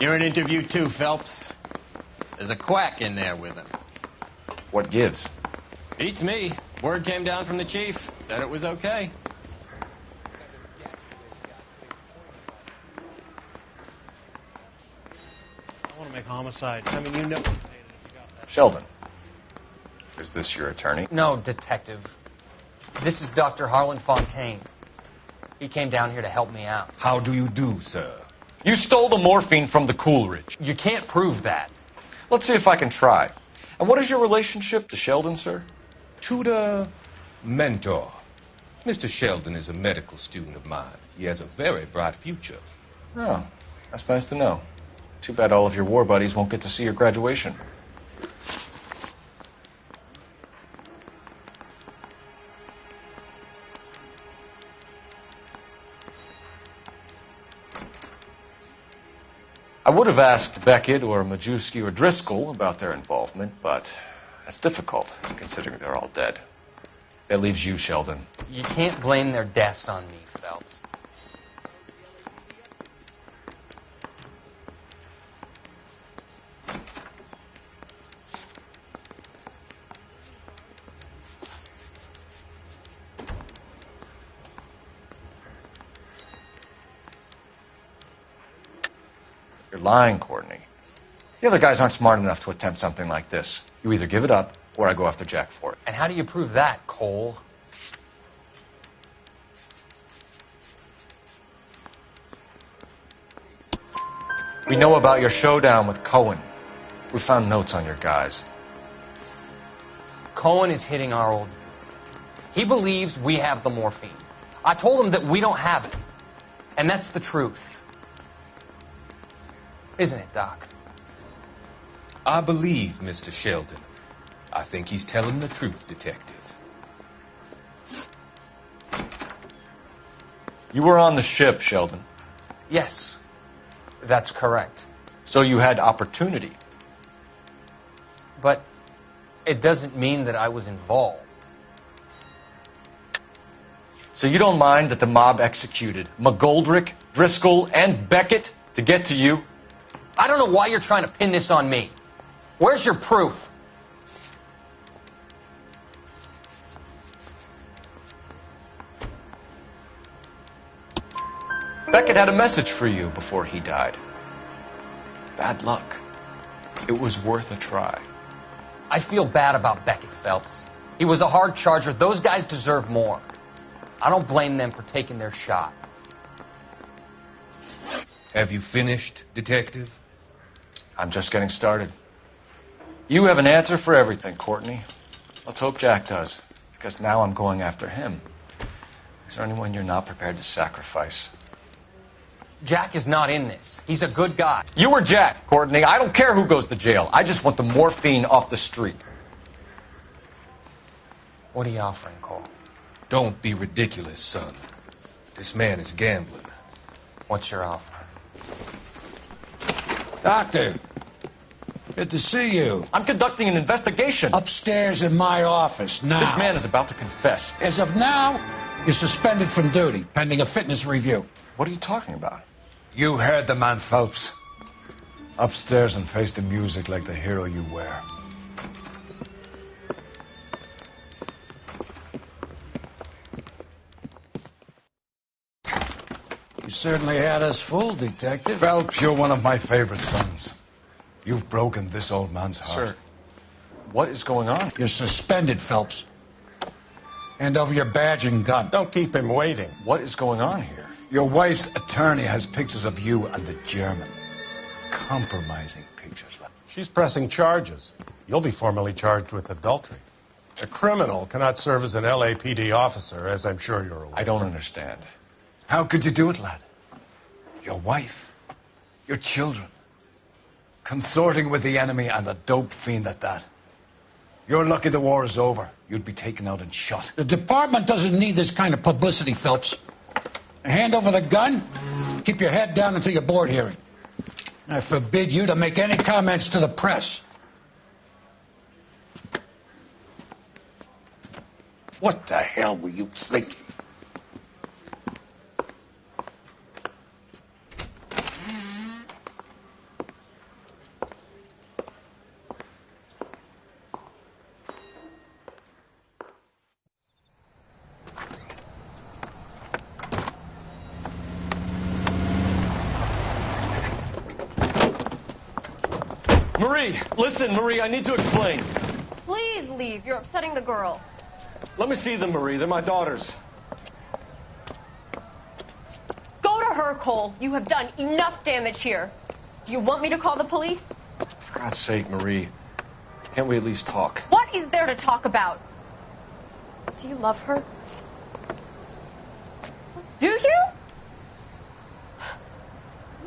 You're in interview too, Phelps. There's a quack in there with him. What gives? Beats me. Word came down from the chief. Said it was okay. I want to make homicide. I mean, you know. Sheldon, is this your attorney? No, detective. This is Dr. Harlan Fontaine. He came down here to help me out. How do you do, sir? You stole the morphine from the Coolidge. You can't prove that. Let's see if I can try. And what is your relationship to Sheldon, sir? Tutor, mentor. Mr. Sheldon is a medical student of mine. He has a very bright future. Oh, that's nice to know. Too bad all of your war buddies won't get to see your graduation. I would have asked Beckett or Majewski or Driscoll about their involvement, but that's difficult, considering they're all dead. That leaves you, Sheldon. You can't blame their deaths on me, Phelps. You're lying, Courtney. The other guys aren't smart enough to attempt something like this. You either give it up, or I go after Jack for it. And how do you prove that, Cole? We know about your showdown with Cohen. We found notes on your guys. Cohen is hitting our old dude. He believes we have the morphine. I told him that we don't have it. And that's the truth. Isn't it, Doc? I believe Mr. Sheldon. I think he's telling the truth, Detective. You were on the ship, Sheldon. Yes, that's correct. So you had opportunity. But it doesn't mean that I was involved. So you don't mind that the mob executed McGoldrick, Driscoll, and Beckett to get to you? I don't know why you're trying to pin this on me. Where's your proof? Beckett had a message for you before he died. Bad luck. It was worth a try. I feel bad about Beckett, Phelps. He was a hard charger. Those guys deserve more. I don't blame them for taking their shot. Have you finished, Detective? I'm just getting started. You have an answer for everything, Courtney. Let's hope Jack does, because now I'm going after him. Is there anyone you're not prepared to sacrifice? Jack is not in this. He's a good guy. You or Jack, Courtney. I don't care who goes to jail. I just want the morphine off the street. What are you offering, Cole? Don't be ridiculous, son. This man is gambling. What's your offer? Doctor, good to see you. I'm conducting an investigation. Upstairs in my office now. This man is about to confess. As of now, you're suspended from duty, pending a fitness review. What are you talking about? You heard the man, Phelps. Upstairs and face the music like the hero you were. You certainly had us fooled, Detective. Phelps, you're one of my favorite sons. You've broken this old man's heart. Sir, what is going on? You're suspended, Phelps. Hand over your badge and gun. Don't keep him waiting. What is going on here? Your wife's attorney has pictures of you and the German. Compromising pictures. She's pressing charges. You'll be formally charged with adultery. A criminal cannot serve as an LAPD officer, as I'm sure you're aware. I don't understand. How could you do it, lad? Your wife, your children, consorting with the enemy and a dope fiend at that. You're lucky the war is over. You'd be taken out and shot. The department doesn't need this kind of publicity, Phelps. Hand over the gun, keep your head down until your board hearing. I forbid you to make any comments to the press. What the hell were you thinking? Marie, listen, Marie, I need to explain. Please leave. You're upsetting the girls. Let me see them, Marie. They're my daughters. Go to her, Cole. You have done enough damage here. Do you want me to call the police? For God's sake, Marie. Can't we at least talk? What is there to talk about? Do you love her? Do you?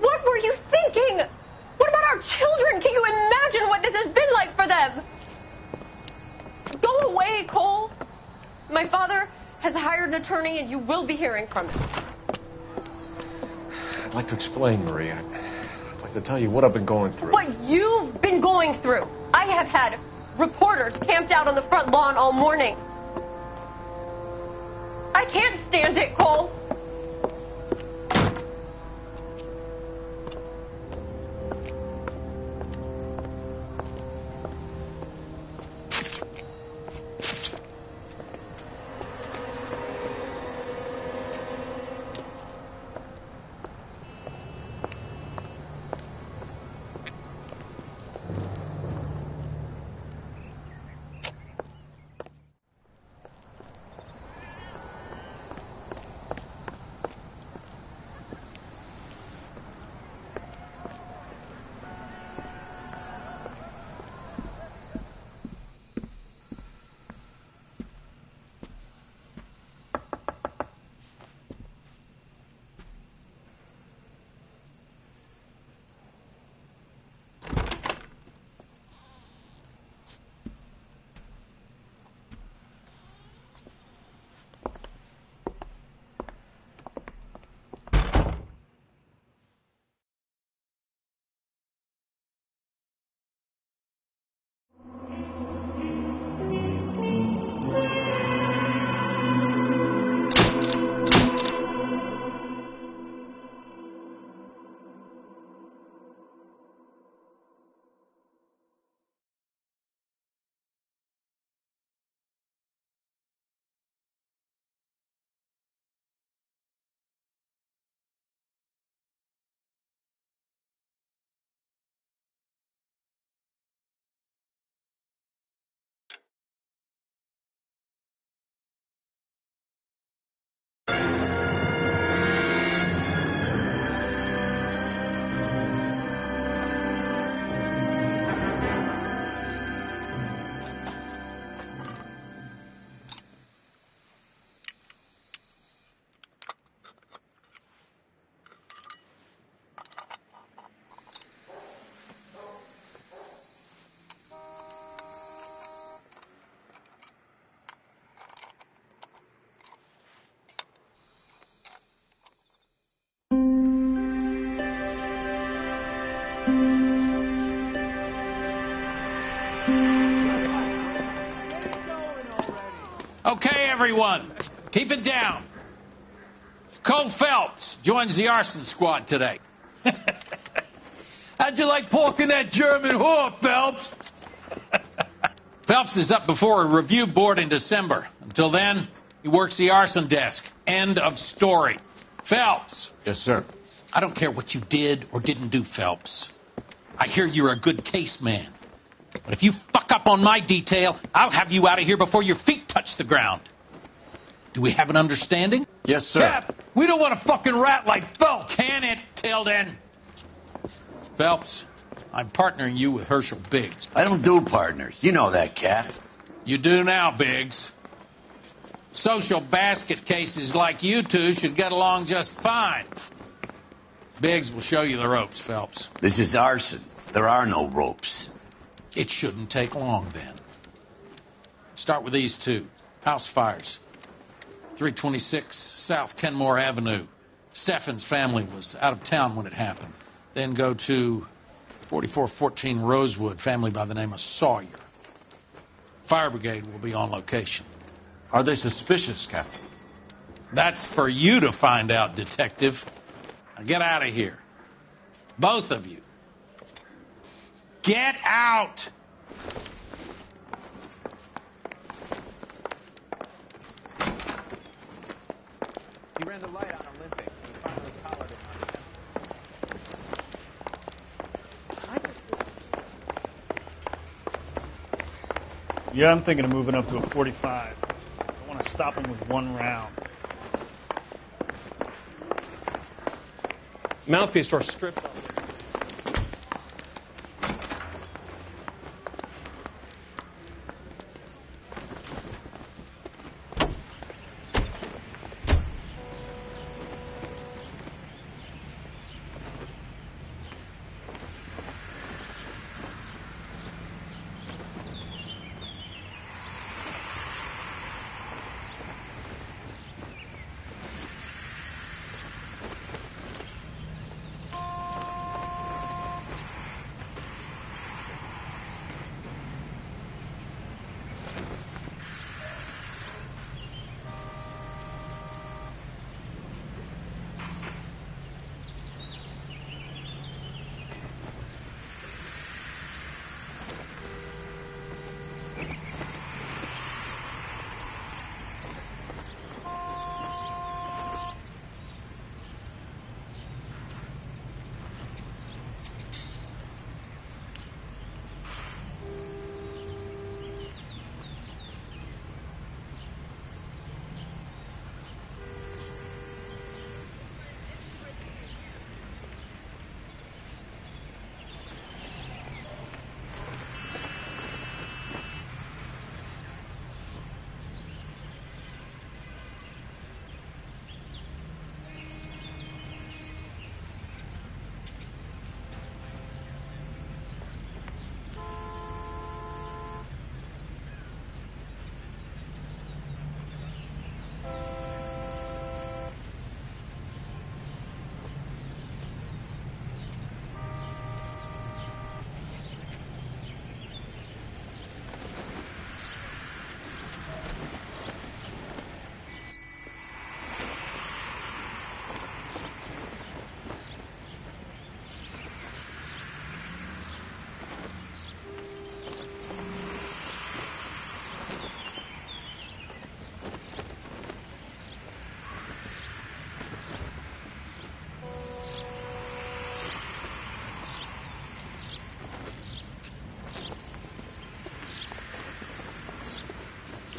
What were you thinking? What about our children? Can you imagine what this has been like for them? Go away, Cole. My father has hired an attorney, and you will be hearing from him. I'd like to explain, Marie. I'd like to tell you what I've been going through. What you've been going through. I have had reporters camped out on the front lawn all morning. I can't stand it, Cole. Okay, everyone, keep it down. Cole Phelps joins the arson squad today. How'd you like porking that German whore, Phelps? Phelps is up before a review board in December. Until then, he works the arson desk. End of story. Phelps. Yes, sir. I don't care what you did or didn't do, Phelps. I hear you're a good case man. But if you fuck up on my detail, I'll have you out of here before your feet touch the ground. Do we have an understanding? Yes, sir. Cap, we don't want a fucking rat like Phelps. Can it, Tilden? Phelps, I'm partnering you with Herschel Biggs. I don't do partners. You know that, Cap. You do now, Biggs. Social basket cases like you two should get along just fine. Biggs will show you the ropes, Phelps. This is arson. There are no ropes. It shouldn't take long, then. Start with these two. House fires. 326 South Kenmore Avenue. Steffen's family was out of town when it happened. Then go to 4414 Rosewood, family by the name of Sawyer. Fire brigade will be on location. Are they suspicious, Captain? That's for you to find out, Detective. Now get out of here. Both of you. Get out! He ran the light on Olympic. He finally collared him on Yeah, I'm thinking of moving up to a 45. I want to stop him with one round. Mouthpiece door stripped up.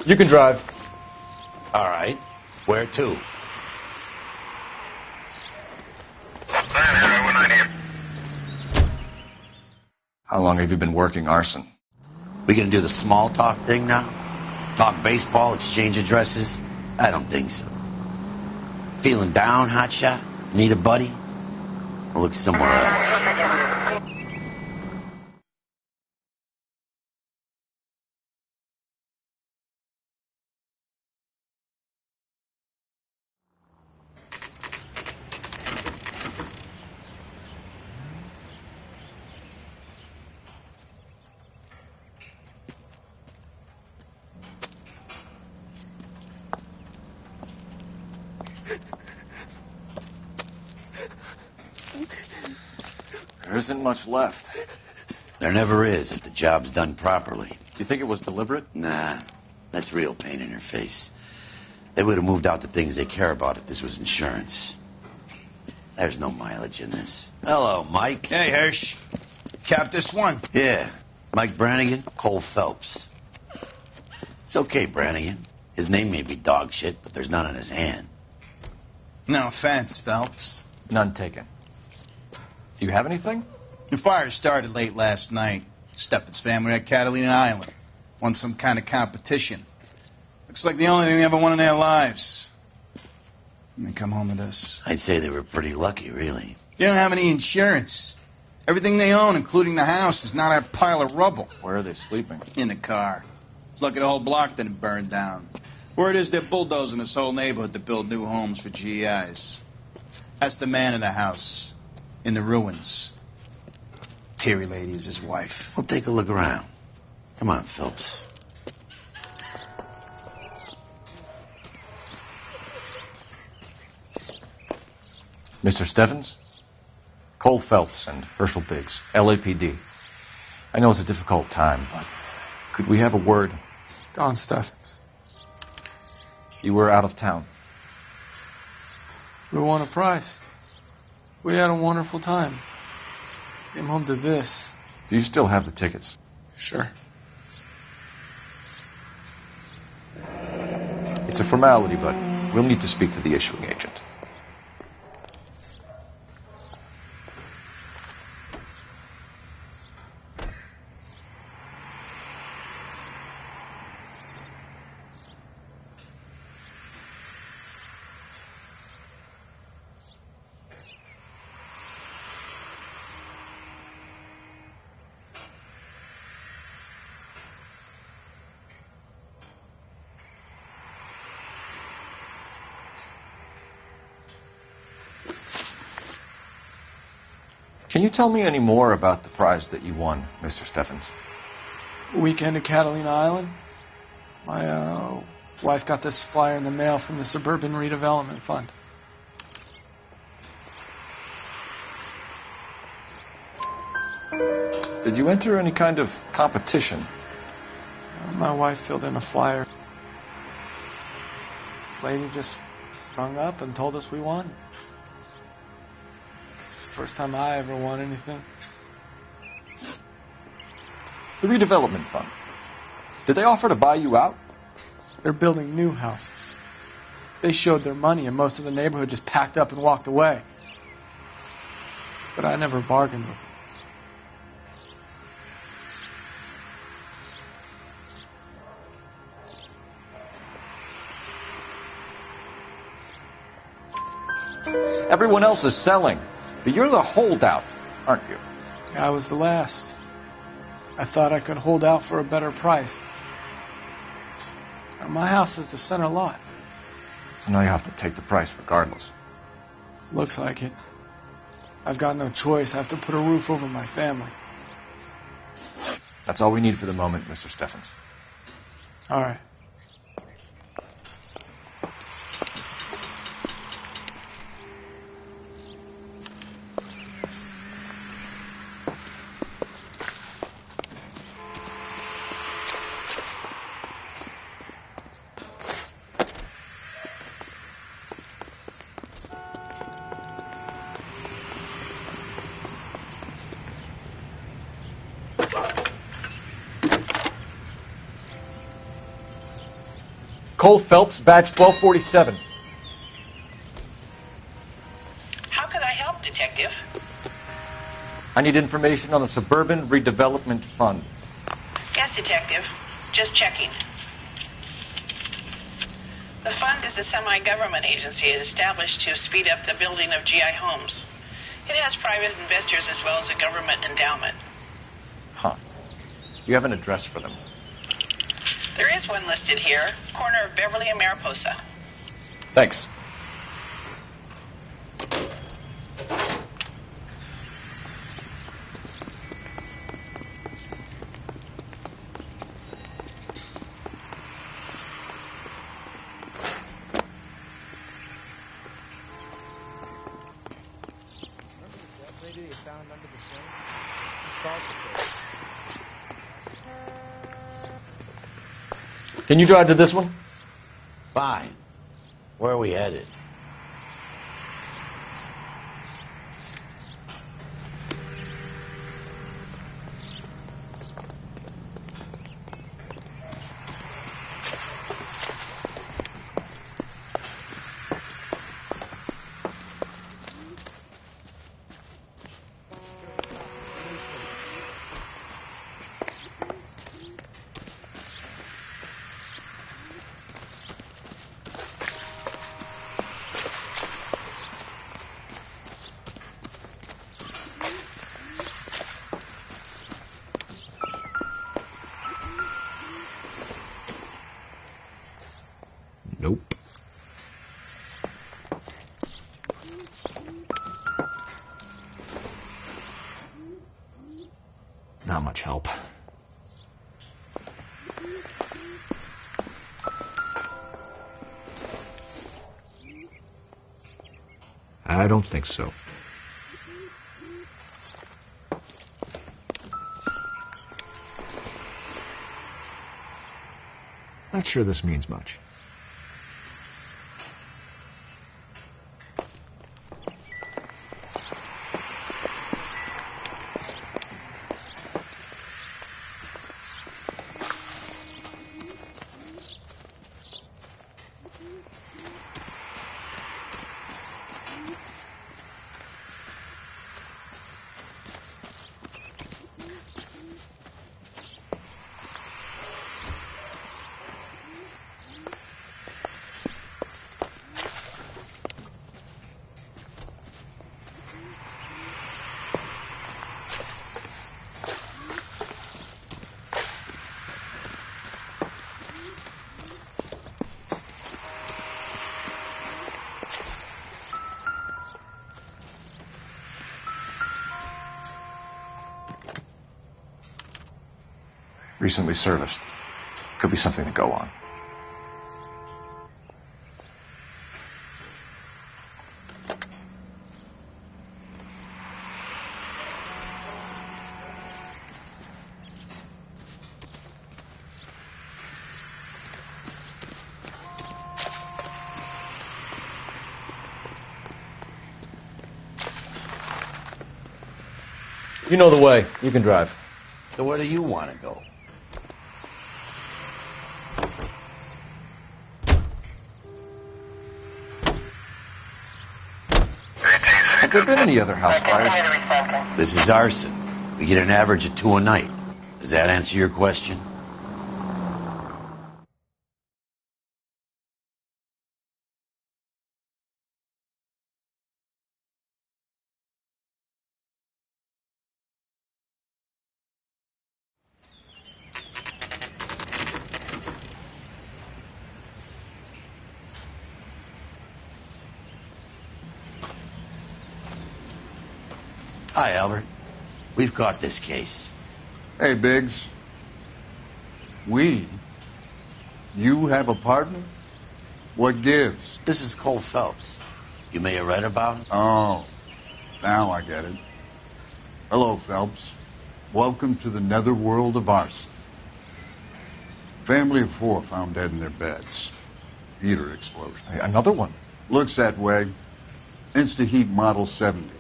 You can drive. All right. Where to? How long have you been working arson? We gonna do the small talk thing now? Talk baseball, exchange addresses? I don't think so. Feeling down, hotshot? Need a buddy? Or look somewhere else? There isn't much left. There never is if the job's done properly. You think it was deliberate? Nah, that's real pain in her face. They would have moved out the things they care about if this was insurance. There's no mileage in this. Hello, Mike. Hey, Hirsch. Cap this one. Yeah, Mike Brannigan, Cole Phelps. It's okay, Brannigan. His name may be dog shit, but there's none on his hand. No offense, Phelps. None taken. Do you have anything? The fire started late last night. Steffen's family at Catalina Island. Won some kind of competition. Looks like the only thing they ever won in their lives. And they come home to this. I'd say they were pretty lucky, really. They don't have any insurance. Everything they own, including the house, is not a pile of rubble. Where are they sleeping? In the car. It's lucky the whole block didn't burn down. Word is they're bulldozing this whole neighborhood to build new homes for GIs. That's the man in the house, in the ruins. Teary lady is his wife. We'll take a look around. Come on, Phelps. Mr. Stevens? Cole Phelps and Herschel Biggs, LAPD. I know it's a difficult time, but could we have a word? Don Steffens. You were out of town. We won a prize. We had a wonderful time. Came home to this. Do you still have the tickets? Sure. It's a formality, but we'll need to speak to the issuing agent. Can you tell me any more about the prize that you won, Mr. Steffens? Weekend at Catalina Island. My wife got this flyer in the mail from the Suburban Redevelopment Fund. Did you enter any kind of competition? My wife filled in a flyer. This lady just rung up and told us we won. It's the first time I ever won anything. The redevelopment fund. Did they offer to buy you out? They're building new houses. They showed their money and most of the neighborhood just packed up and walked away. But I never bargained with them. Everyone else is selling, but you're the holdout, aren't you? I was the last. I thought I could hold out for a better price. My house is the center lot. So now you have to take the price regardless. Looks like it. I've got no choice. I have to put a roof over my family. That's all we need for the moment, Mr. Steffens. All right. Cole Phelps, badge 1247. How can I help, Detective? I need information on the Suburban Redevelopment Fund. Yes, Detective. Just checking. The fund is a semi-government agency established to speed up the building of GI homes. It has private investors as well as a government endowment. Huh. You have an address for them. There is one listed here, corner of Beverly and Mariposa. Thanks. Can you drive to this one? Fine. Where are we headed? Not much help. I don't think so. Not sure this means much. Recently serviced. Could be something to go on. You know the way. You can drive. So where do you want to go? Have there been any other house fires? This is arson. We get an average of 2 a night. Does that answer your question? Hi, Albert. We've caught this case. Hey, Biggs. We? You have a partner? What gives? This is Cole Phelps. You may have read about him. Oh, now I get it. Hello, Phelps. Welcome to the netherworld of arson. Family of 4 found dead in their beds. Heater explosion. Hey, another one? Looks that way. Insta-heat Model 70.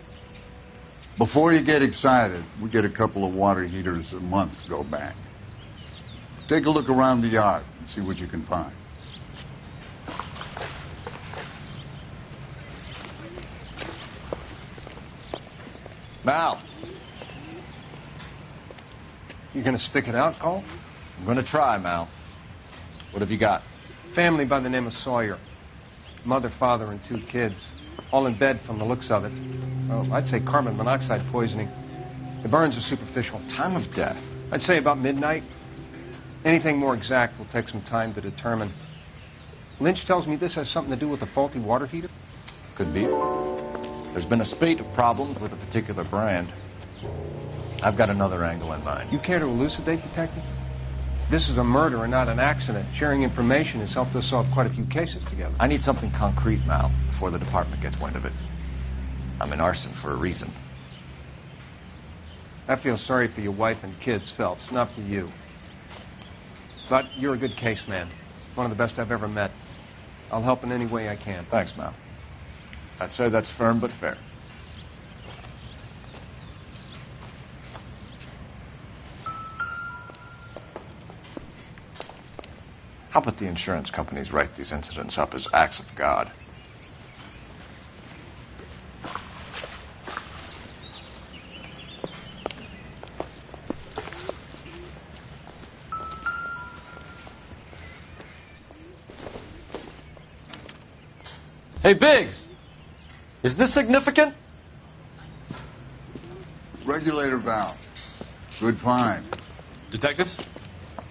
Before you get excited, we get a couple of water heaters a month go bang. Take a look around the yard and see what you can find. Mal. You gonna stick it out, Cole? I'm gonna try, Mal. What have you got? Family by the name of Sawyer. Mother, father, and 2 kids. All in bed from the looks of it. Oh, I'd say carbon monoxide poisoning. The burns are superficial. Time of death? I'd say about midnight. Anything more exact will take some time to determine. Lynch tells me this has something to do with a faulty water heater? Could be. There's been a spate of problems with a particular brand. I've got another angle in mind. You care to elucidate, Detective? This is a murder and not an accident. Sharing information has helped us solve quite a few cases together. I need something concrete, Mal, before the department gets wind of it. I'm in arson for a reason. I feel sorry for your wife and kids, Phelps, not for you. But you're a good case man. One of the best I've ever met. I'll help in any way I can. Thanks, Mal. I'd say that's firm but fair. How about the insurance companies write these incidents up as acts of God? Hey, Biggs! Is this significant? Regulator valve. Good find. Detectives?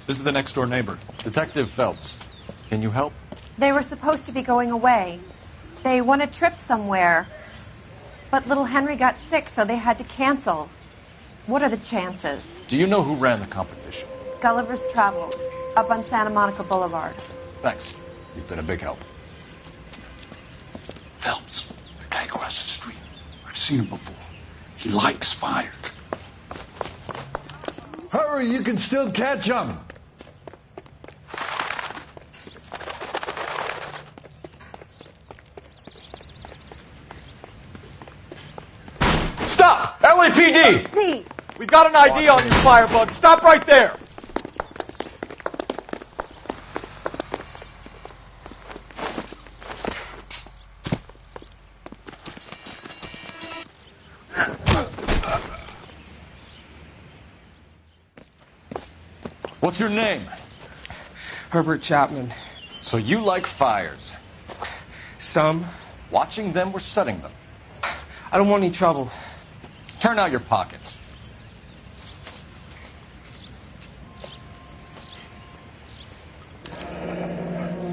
This is the next door neighbor. Detective Phelps, can you help? They were supposed to be going away. They won a trip somewhere. But little Henry got sick, so they had to cancel. What are the chances? Do you know who ran the competition? Gulliver's Travel, up on Santa Monica Boulevard. Thanks. You've been a big help. Phelps, the guy across the street. I've seen him before. He likes fire. Hurry, you can still catch him. Stop! LAPD! See. We've got an ID on you, Firebug. Stop right there! What's your name? Herbert Chapman. So you like fires? Some. Watching them or setting them? I don't want any trouble. Turn out your pockets.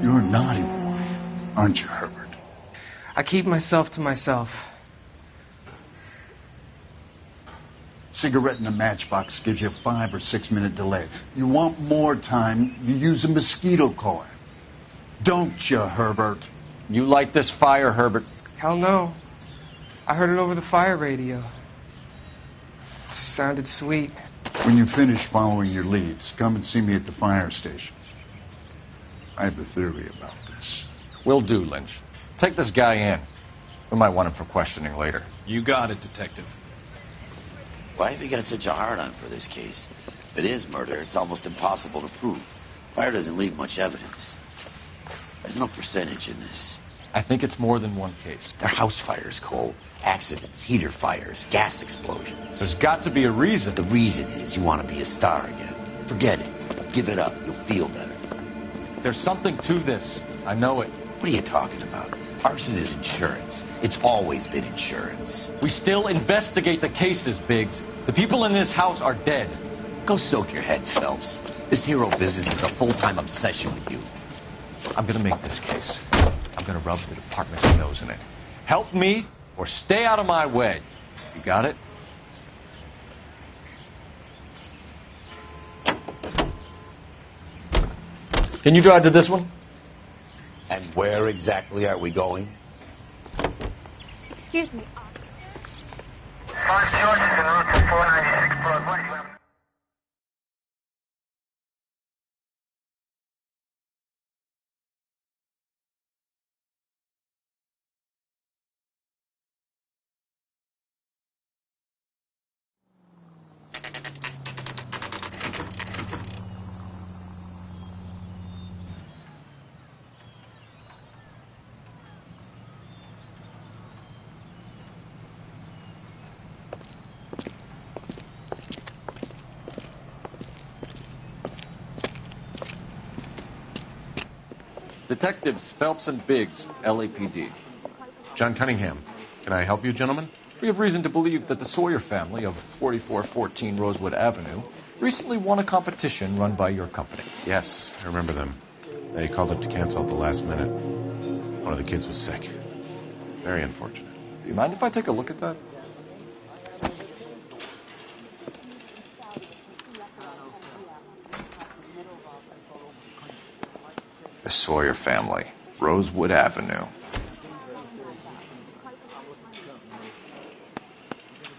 You're a naughty boy, aren't you, Herbert? I keep myself to myself. Cigarette in a matchbox gives you a 5 or 6 minute delay. You want more time, you use a mosquito coil. Don't you, Herbert? You like this fire, Herbert? Hell no. I heard it over the fire radio. Sounded sweet. When you finish following your leads, come and see me at the fire station. I have a theory about this. Will do, Lynch. Take this guy in. We might want him for questioning later. You got it, Detective. Why have you got such a hard-on for this case? If it is murder, it's almost impossible to prove. Fire doesn't leave much evidence. There's no percentage in this. I think it's more than one case. They're house fires, Cole. Accidents, heater fires, gas explosions. There's got to be a reason. The reason is you want to be a star again. Forget it. Give it up. You'll feel better. There's something to this. I know it. What are you talking about? Arson is insurance. It's always been insurance. We still investigate the cases, Biggs. The people in this house are dead. Go soak your head, Phelps. This hero business is a full-time obsession with you. I'm going to make this case. I'm going to rub the department's nose in it. Help me or stay out of my way. You got it? Can you drive to this one? And where exactly are we going? Excuse me. Detectives Phelps and Biggs, LAPD. John Cunningham. Can I help you, gentlemen? We have reason to believe that the Sawyer family of 4414 Rosewood Avenue recently won a competition run by your company. Yes, I remember them. They called up to cancel at the last minute. One of the kids was sick. Very unfortunate. Do you mind if I take a look at that? The Sawyer family, Rosewood Avenue.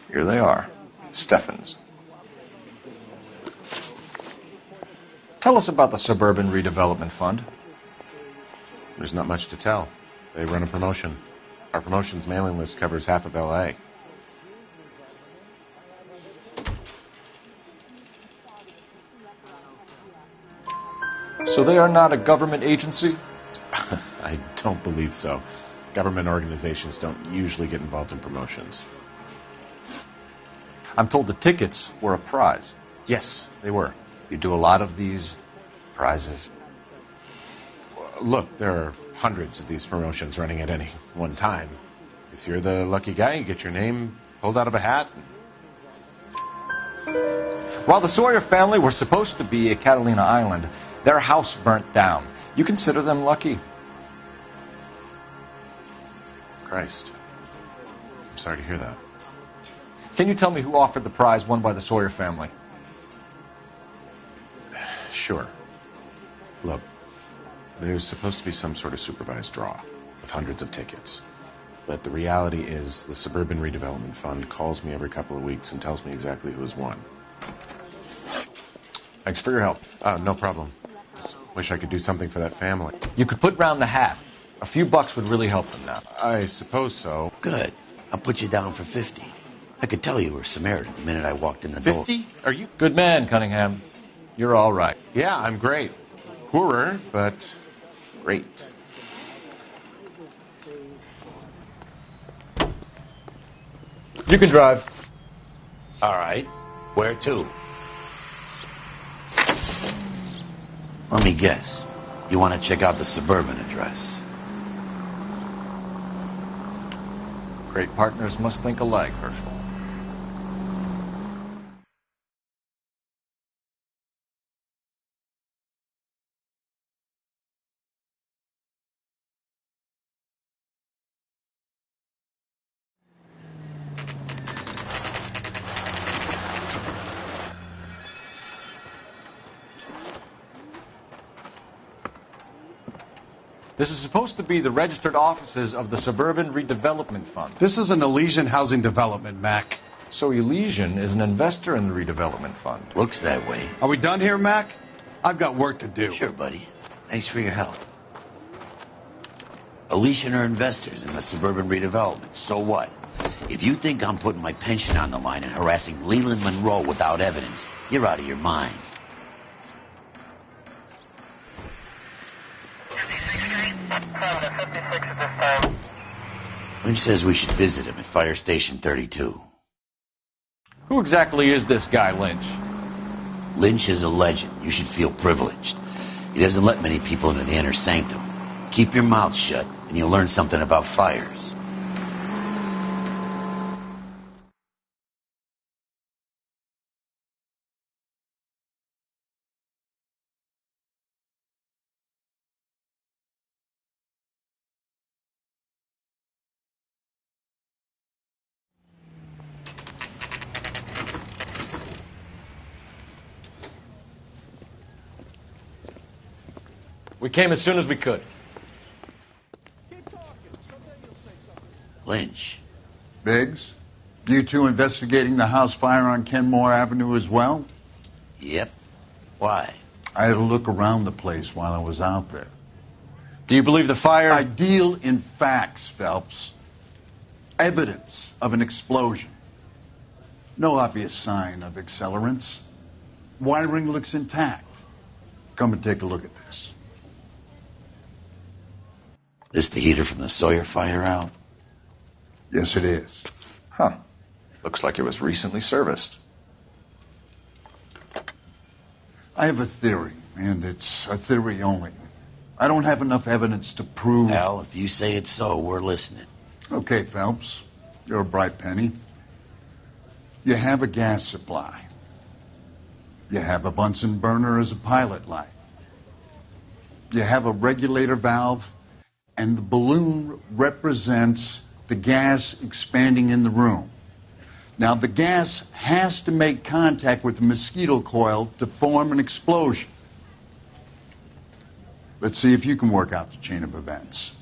Here they are, Steffens. Tell us about the Suburban Redevelopment Fund. There's not much to tell. They run a promotion. Our promotions mailing list covers half of L.A. So they are not a government agency? I don't believe so. Government organizations don't usually get involved in promotions. I'm told the tickets were a prize. Yes, they were. You do a lot of these prizes. Look, there are hundreds of these promotions running at any one time. If you're the lucky guy, you get your name pulled out of a hat. While the Sawyer family were supposed to be at Catalina Island, their house burnt down. You consider them lucky? Christ. I'm sorry to hear that. Can you tell me who offered the prize won by the Sawyer family? Sure. Look, there's supposed to be some sort of supervised draw with hundreds of tickets. But the reality is the Suburban Redevelopment Fund calls me every couple of weeks and tells me exactly who's won. Thanks for your help. No problem. Just wish I could do something for that family. You could put round the hat. A few bucks would really help them now. I suppose so. Good. I'll put you down for 50. I could tell you were Samaritan the minute I walked in the door. 50? Are you... Good man, Cunningham. You're all right. Yeah, I'm great. Poorer, but great. You can drive. All right. Where to? Let me guess. You want to check out the Suburban address. Great partners must think alike, Herschel. This is supposed to be the registered offices of the Suburban Redevelopment Fund. This is an Elysian housing development, Mac. So Elysian is an investor in the Redevelopment Fund. Looks that way. Are we done here, Mac? I've got work to do. Sure, buddy. Thanks for your help. Elysian are investors in the Suburban Redevelopment. So what? If you think I'm putting my pension on the line and harassing Leland Monroe without evidence, you're out of your mind. Lynch says we should visit him at Fire Station 32. Who exactly is this guy, Lynch? Lynch is a legend. You should feel privileged. He doesn't let many people into the inner sanctum. Keep your mouth shut, and you'll learn something about fires. We came as soon as we could. Lynch. Biggs, you two investigating the house fire on Kenmore Avenue as well? Yep. Why? I had a look around the place while I was out there. Do you believe the fire... I deal in facts, Phelps. Evidence of an explosion. No obvious sign of accelerants. Wiring looks intact. Come and take a look at this. This the heater from the Sawyer fire out? Yes, it is. Huh. Looks like it was recently serviced. I have a theory, and it's a theory only. I don't have enough evidence to prove... Al, if you say it's so, we're listening. Okay, Phelps. You're a bright penny. You have a gas supply. You have a Bunsen burner as a pilot light. You have a regulator valve, and the balloon represents the gas expanding in the room. Now, the gas has to make contact with the mosquito coil to form an explosion. Let's see if you can work out the chain of events.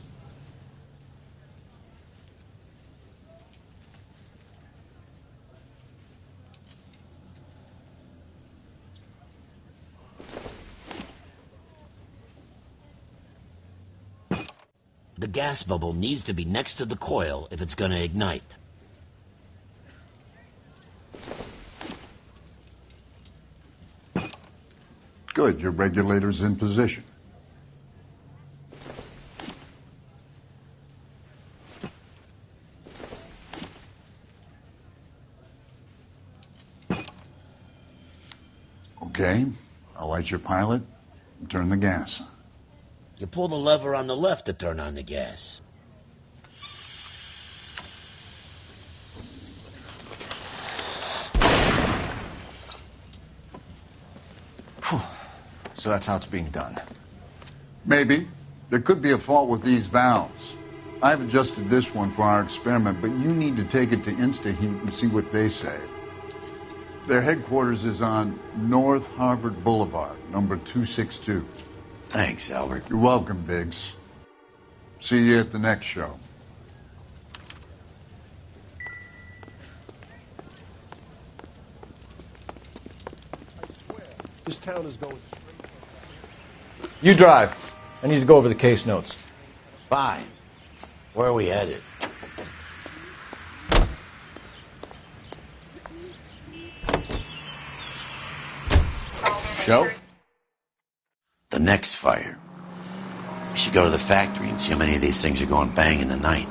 The gas bubble needs to be next to the coil if it's going to ignite. Good, your regulator's in position. Okay, I'll light your pilot and turn the gas on. You pull the lever on the left to turn on the gas. Whew. So that's how it's being done. Maybe. There could be a fault with these valves. I've adjusted this one for our experiment, but you need to take it to InstaHeat and see what they say. Their headquarters is on North Harvard Boulevard, number 262. Thanks, Albert. You're welcome, Biggs. See you at the next show. This town is going straight. You drive. I need to go over the case notes. Fine. Where are we headed? Joe? The next fire. We should go to the factory and see how many of these things are going bang in the night.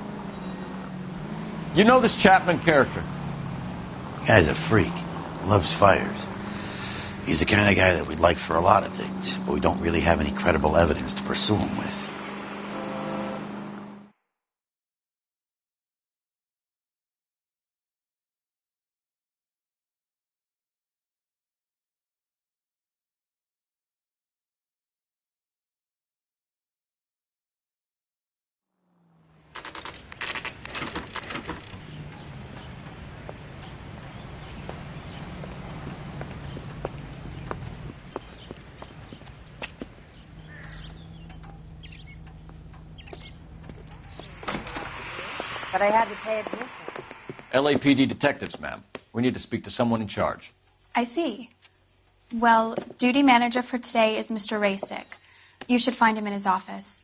You know this Chapman character? The guy's a freak. Loves fires. He's the kind of guy that we'd like for a lot of things, but we don't really have any credible evidence to pursue him with. But I had to pay admission. LAPD detectives, ma'am. We need to speak to someone in charge. I see. Well, duty manager for today is Mr. Rasick. You should find him in his office.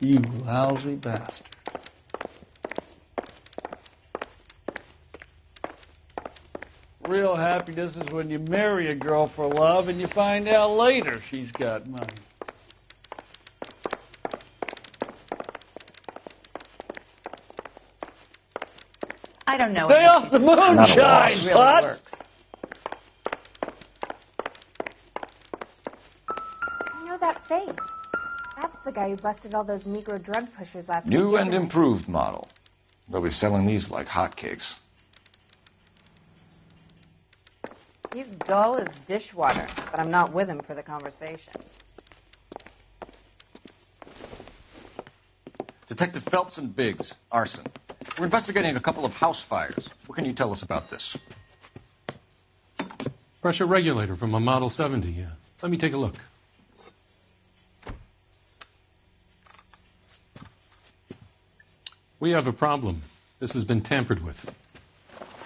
You lousy bastard. Real happiness is when you marry a girl for love and you find out later she's got money. I don't know. Stay off the moonshine, really Pot! works. I know that face. That's the guy who busted all those Negro drug pushers last week. New and improved model. They'll be selling these like hotcakes. He's dull as dishwater, but I'm not with him for the conversation. Detective Phelps and Biggs, arson. We're investigating a couple of house fires. What can you tell us about this? Pressure regulator from a Model 70, yeah. Let me take a look. We have a problem. This has been tampered with.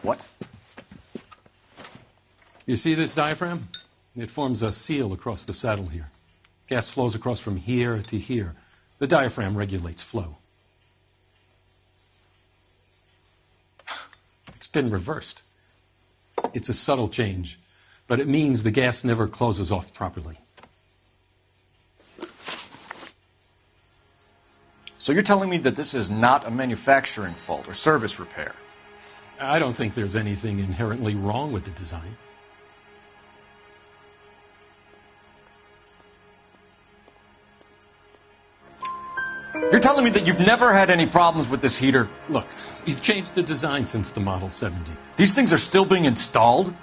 What? You see this diaphragm? It forms a seal across the saddle here. Gas flows across from here to here. The diaphragm regulates flow. It's been reversed. It's a subtle change, but it means the gas never closes off properly. So you're telling me that this is not a manufacturing fault or service repair? I don't think there's anything inherently wrong with the design. You're telling me that you've never had any problems with this heater? Look, we've changed the design since the Model 70. These things are still being installed?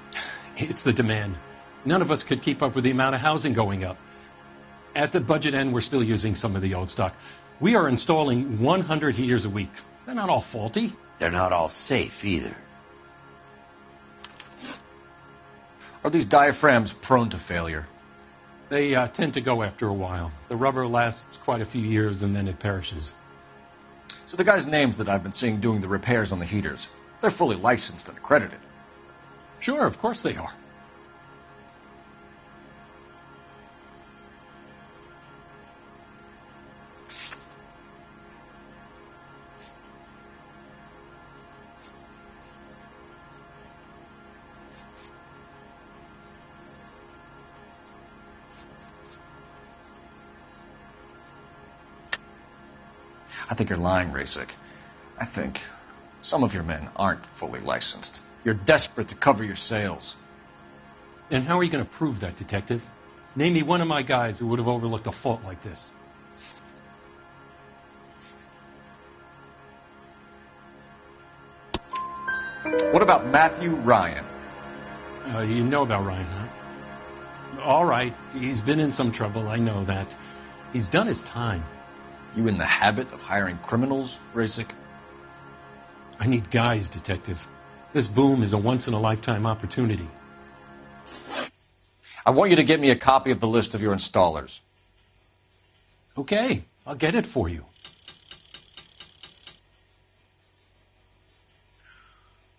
It's the demand. None of us could keep up with the amount of housing going up. At the budget end, we're still using some of the old stock. We are installing 100 heaters a week. They're not all faulty. They're not all safe either. Are these diaphragms prone to failure? They tend to go after a while. The rubber lasts quite a few years and then it perishes. So the guys' names that I've been seeing doing the repairs on the heaters, they're fully licensed and accredited. Sure, of course they are. I think you're lying, Rasick. I think some of your men aren't fully licensed. You're desperate to cover your sales. And how are you going to prove that, Detective? Name me one of my guys who would have overlooked a fault like this. What about Matthew Ryan? You know about Ryan, huh? All right, he's been in some trouble, I know that. He's done his time. You in the habit of hiring criminals, Rasic? I need guys, Detective. This boom is a once-in-a-lifetime opportunity. I want you to get me a copy of the list of your installers. Okay, I'll get it for you.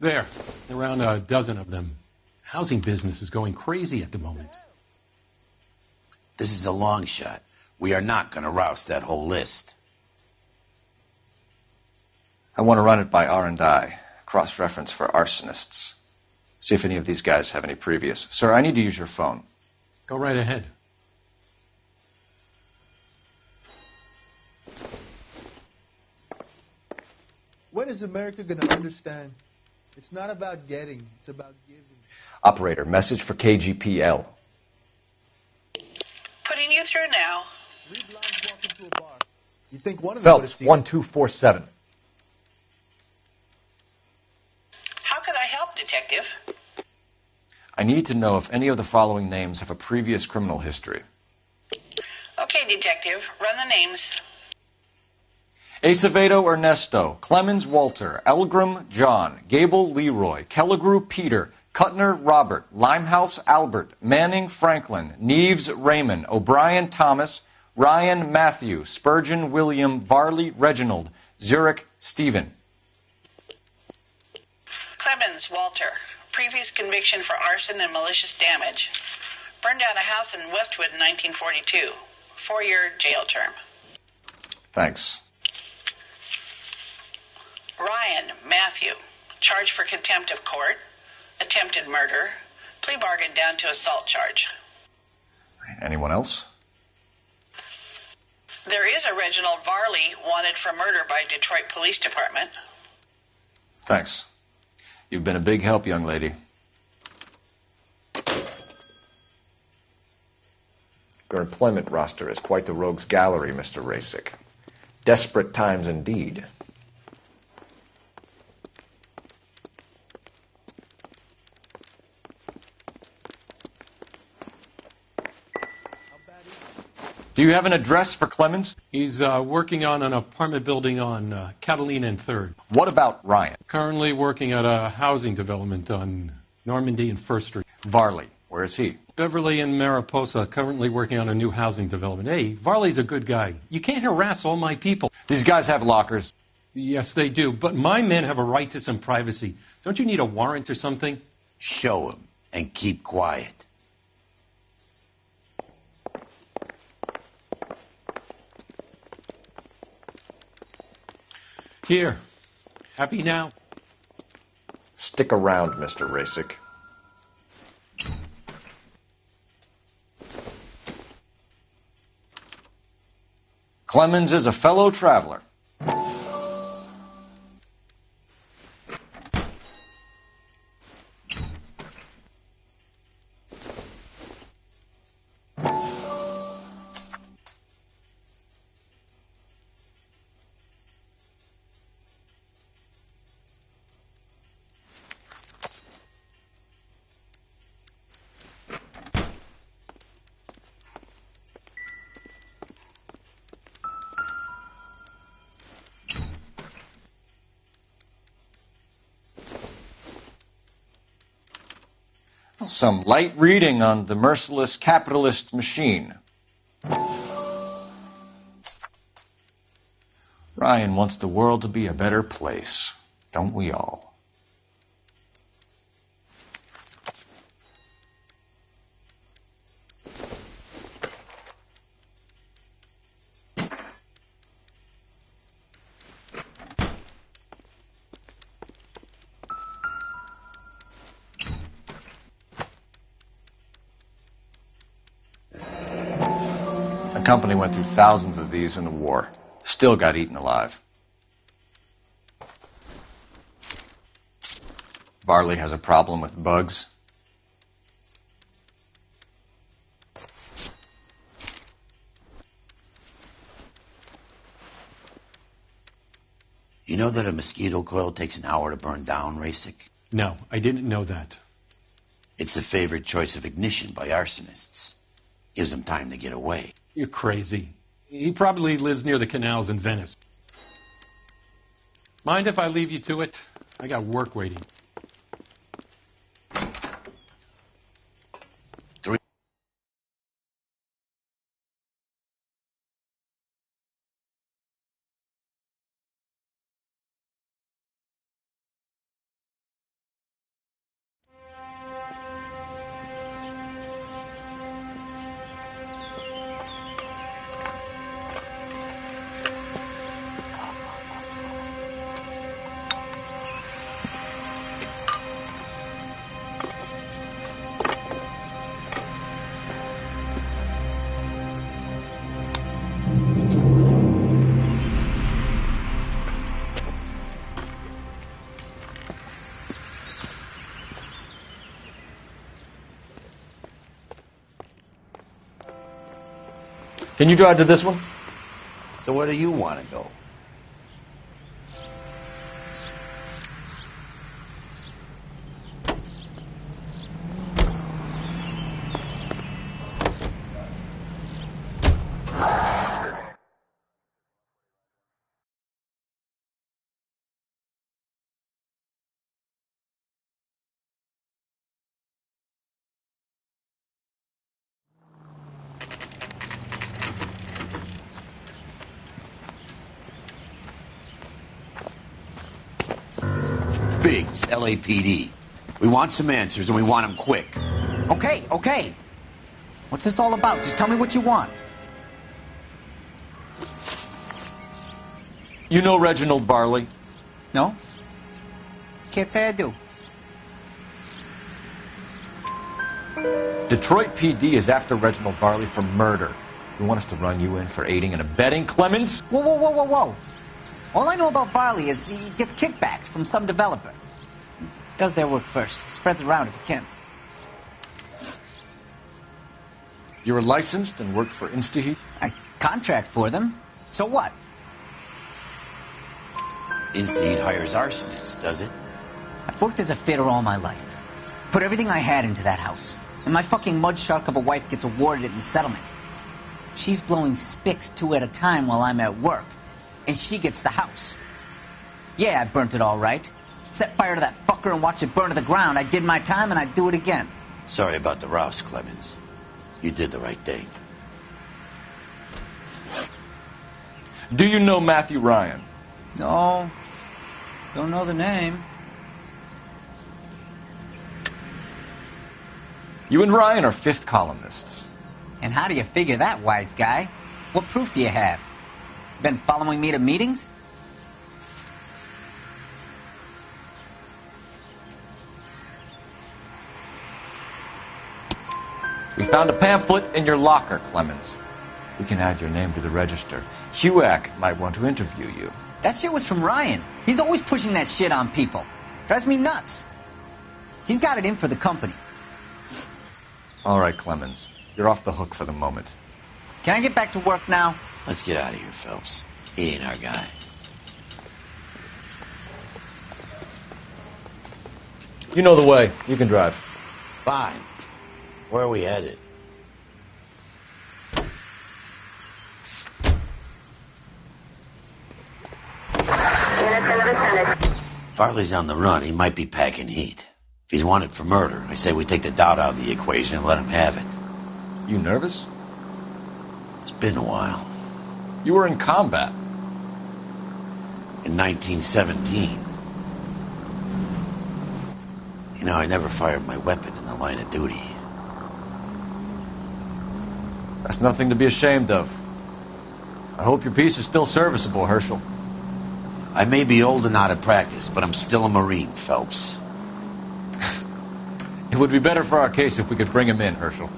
There around a dozen of them. Housing business is going crazy at the moment. This is a long shot. We are not going to roust that whole list. I want to run it by R&I, cross-reference for arsonists. See if any of these guys have any previous. Sir, I need to use your phone. Go right ahead. When is America going to understand? It's not about getting, it's about giving. Operator, message for KGPL. Putting you through now. Three blondes walk into a bar. You think one of them would have Phelps, seen 1247. How could I help, Detective? I need to know if any of the following names have a previous criminal history. Okay, Detective. Run the names. Acevedo Ernesto, Clemens Walter, Elgram John, Gable Leroy, Kelligrew Peter, Cutner Robert, Limehouse Albert, Manning Franklin, Neves Raymond, O'Brien Thomas, Ryan Matthew, Spurgeon William, Varley Reginald, Zurich Stephen. Clemens Walter. Previous conviction for arson and malicious damage. Burned down a house in Westwood in 1942. 4-year jail term. Thanks. Ryan Matthew. Charged for contempt of court. Attempted murder. Plea bargain down to assault charge. Anyone else? There is a Reginald Varley wanted for murder by Detroit Police Department. Thanks. You've been a big help, young lady. Your employment roster is quite the rogues gallery, Mr. Rasic. Desperate times indeed. Do you have an address for Clemens? He's working on an apartment building on Catalina and 3rd. What about Ryan? Currently working at a housing development on Normandy and 1st Street. Varley, where is he? Beverly and Mariposa, currently working on a new housing development. Hey, Varley's a good guy. You can't harass all my people. These guys have lockers. Yes, they do, but my men have a right to some privacy. Don't you need a warrant or something? Show him and keep quiet. Here. Happy now? Stick around, Mr. Rasic. Clemens is a fellow traveler. Some light reading on the merciless capitalist machine. Ryan wants the world to be a better place, don't we all? The company went through thousands of these in the war. Still got eaten alive. Varley has a problem with bugs. You know that a mosquito coil takes an hour to burn down, Rasic? No, I didn't know that. It's the favorite choice of ignition by arsonists. Gives them time to get away. You're crazy. He probably lives near the canals in Venice. Mind if I leave you to it? I got work waiting. Can you drive to this one? So where do you want to go? Biggs, LAPD. We want some answers, and we want them quick. Okay. What's this all about? Just tell me what you want. You know Reginald Barley? No? Can't say I do. Detroit PD is after Reginald Barley for murder. You want us to run you in for aiding and abetting, Clemens? Whoa. All I know about Barley is he gets kickbacks from some developer. Does their work first. Spreads it around if he can. You were licensed and worked for InstaHeat? I contract for them. So what? InstaHeat hires arsonists, does it? I've worked as a fitter all my life. Put everything I had into that house. And my fucking mud shark of a wife gets awarded it in settlement. She's blowing spics 2 at a time while I'm at work. And she gets the house. Yeah, I burnt it all right. Set fire to that fucker and watched it burn to the ground. I did my time and I'd do it again. Sorry about the rouse, Clemens. You did the right thing. Do you know Matthew Ryan? No. Don't know the name. You and Ryan are fifth columnists. And how do you figure that, wise guy? What proof do you have? Been following me to meetings? We found a pamphlet in your locker, Clemens. We can add your name to the register. HUAC might want to interview you. That shit was from Ryan. He's always pushing that shit on people. Drives me nuts. He's got it in for the company. All right, Clemens. You're off the hook for the moment. Can I get back to work now? Let's get out of here, Phelps. He ain't our guy. You know the way. You can drive. Fine. Where are we headed? Farley's on the run. He might be packing heat. If he's wanted for murder, I say we take the doubt out of the equation and let him have it. You nervous? It's been a while. You were in combat. In 1917. You know, I never fired my weapon in the line of duty. That's nothing to be ashamed of. I hope your piece is still serviceable, Herschel. I may be old and out of practice, but I'm still a Marine, Phelps. It would be better for our case if we could bring him in, Herschel.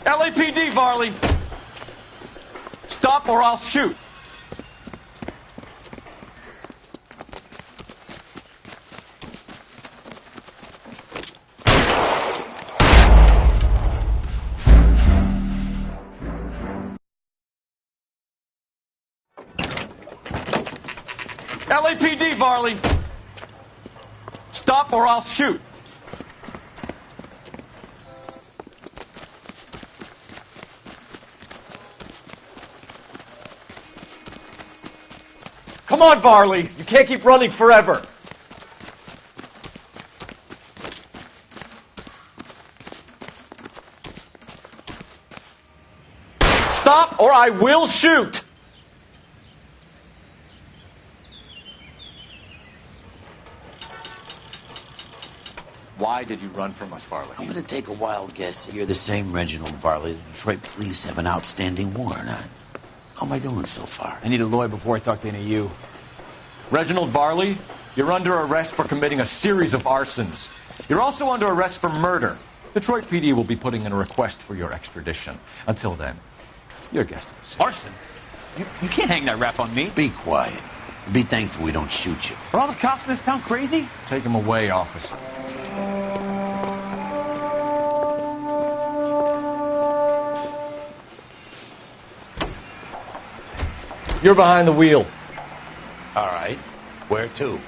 LAPD, Varley! Stop or I'll shoot! PD, Varley! Stop or I'll shoot. Come on, Varley. You can't keep running forever. Stop or I will shoot. Why did you run from us, Varley? I'm going to take a wild guess that you're the same Reginald Varley the Detroit police have an outstanding warrant on. How am I doing so far? I need a lawyer before I talk to any of you. Reginald Varley, you're under arrest for committing a series of arsons. You're also under arrest for murder. Detroit PD will be putting in a request for your extradition. Until then, you're a guest of the city. Arson? You can't hang that rap on me. Be quiet. Be thankful we don't shoot you. Are all the cops in this town crazy? Take him away, officer. You're behind the wheel. All right. Where to?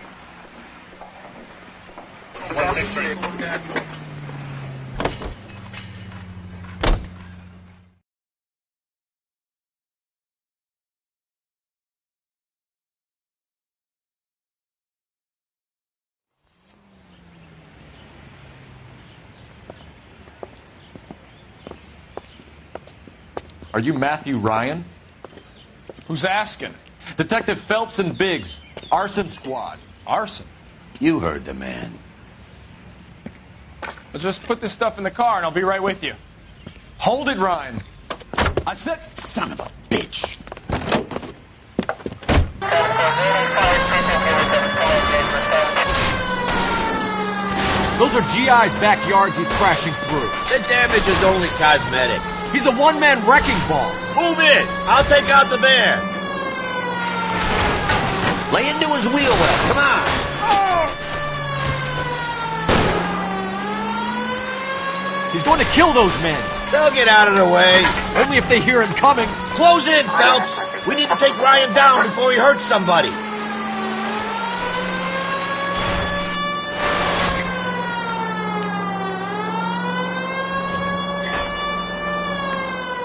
Are you Matthew Ryan? Who's asking? Detective Phelps and Biggs, arson squad. Arson? You heard the man. Let's just put this stuff in the car and I'll be right with you. Hold it, Ryan. I said... Son of a bitch. Those are GI's backyards he's crashing through. The damage is only cosmetic. He's a one-man wrecking ball. Move in. I'll take out the van. Lay into his wheel well. Come on. He's going to kill those men. They'll get out of the way. Only if they hear him coming. Close in, Phelps. We need to take Ryan down before he hurts somebody.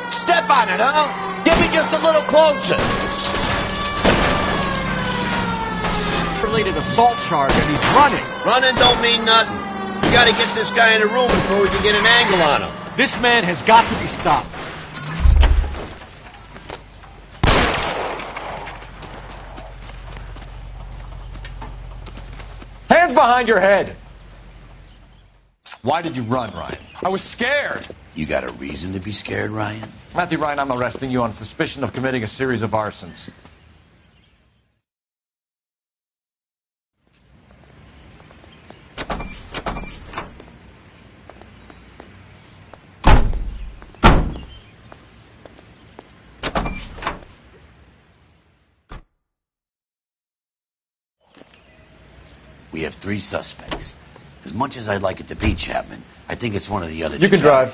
Step on it, huh? Get me just a little closer. Related assault charge and he's running. Running don't mean nothing. We gotta get this guy in a room before we can get an angle on him. This man has got to be stopped. Hands behind your head. Why did you run, Ryan? I was scared. You got a reason to be scared, Ryan? Matthew Ryan, I'm arresting you on suspicion of committing a series of arsons. We have 3 suspects. As much as I'd like it to be Chapman, I think it's one of the other You can drive.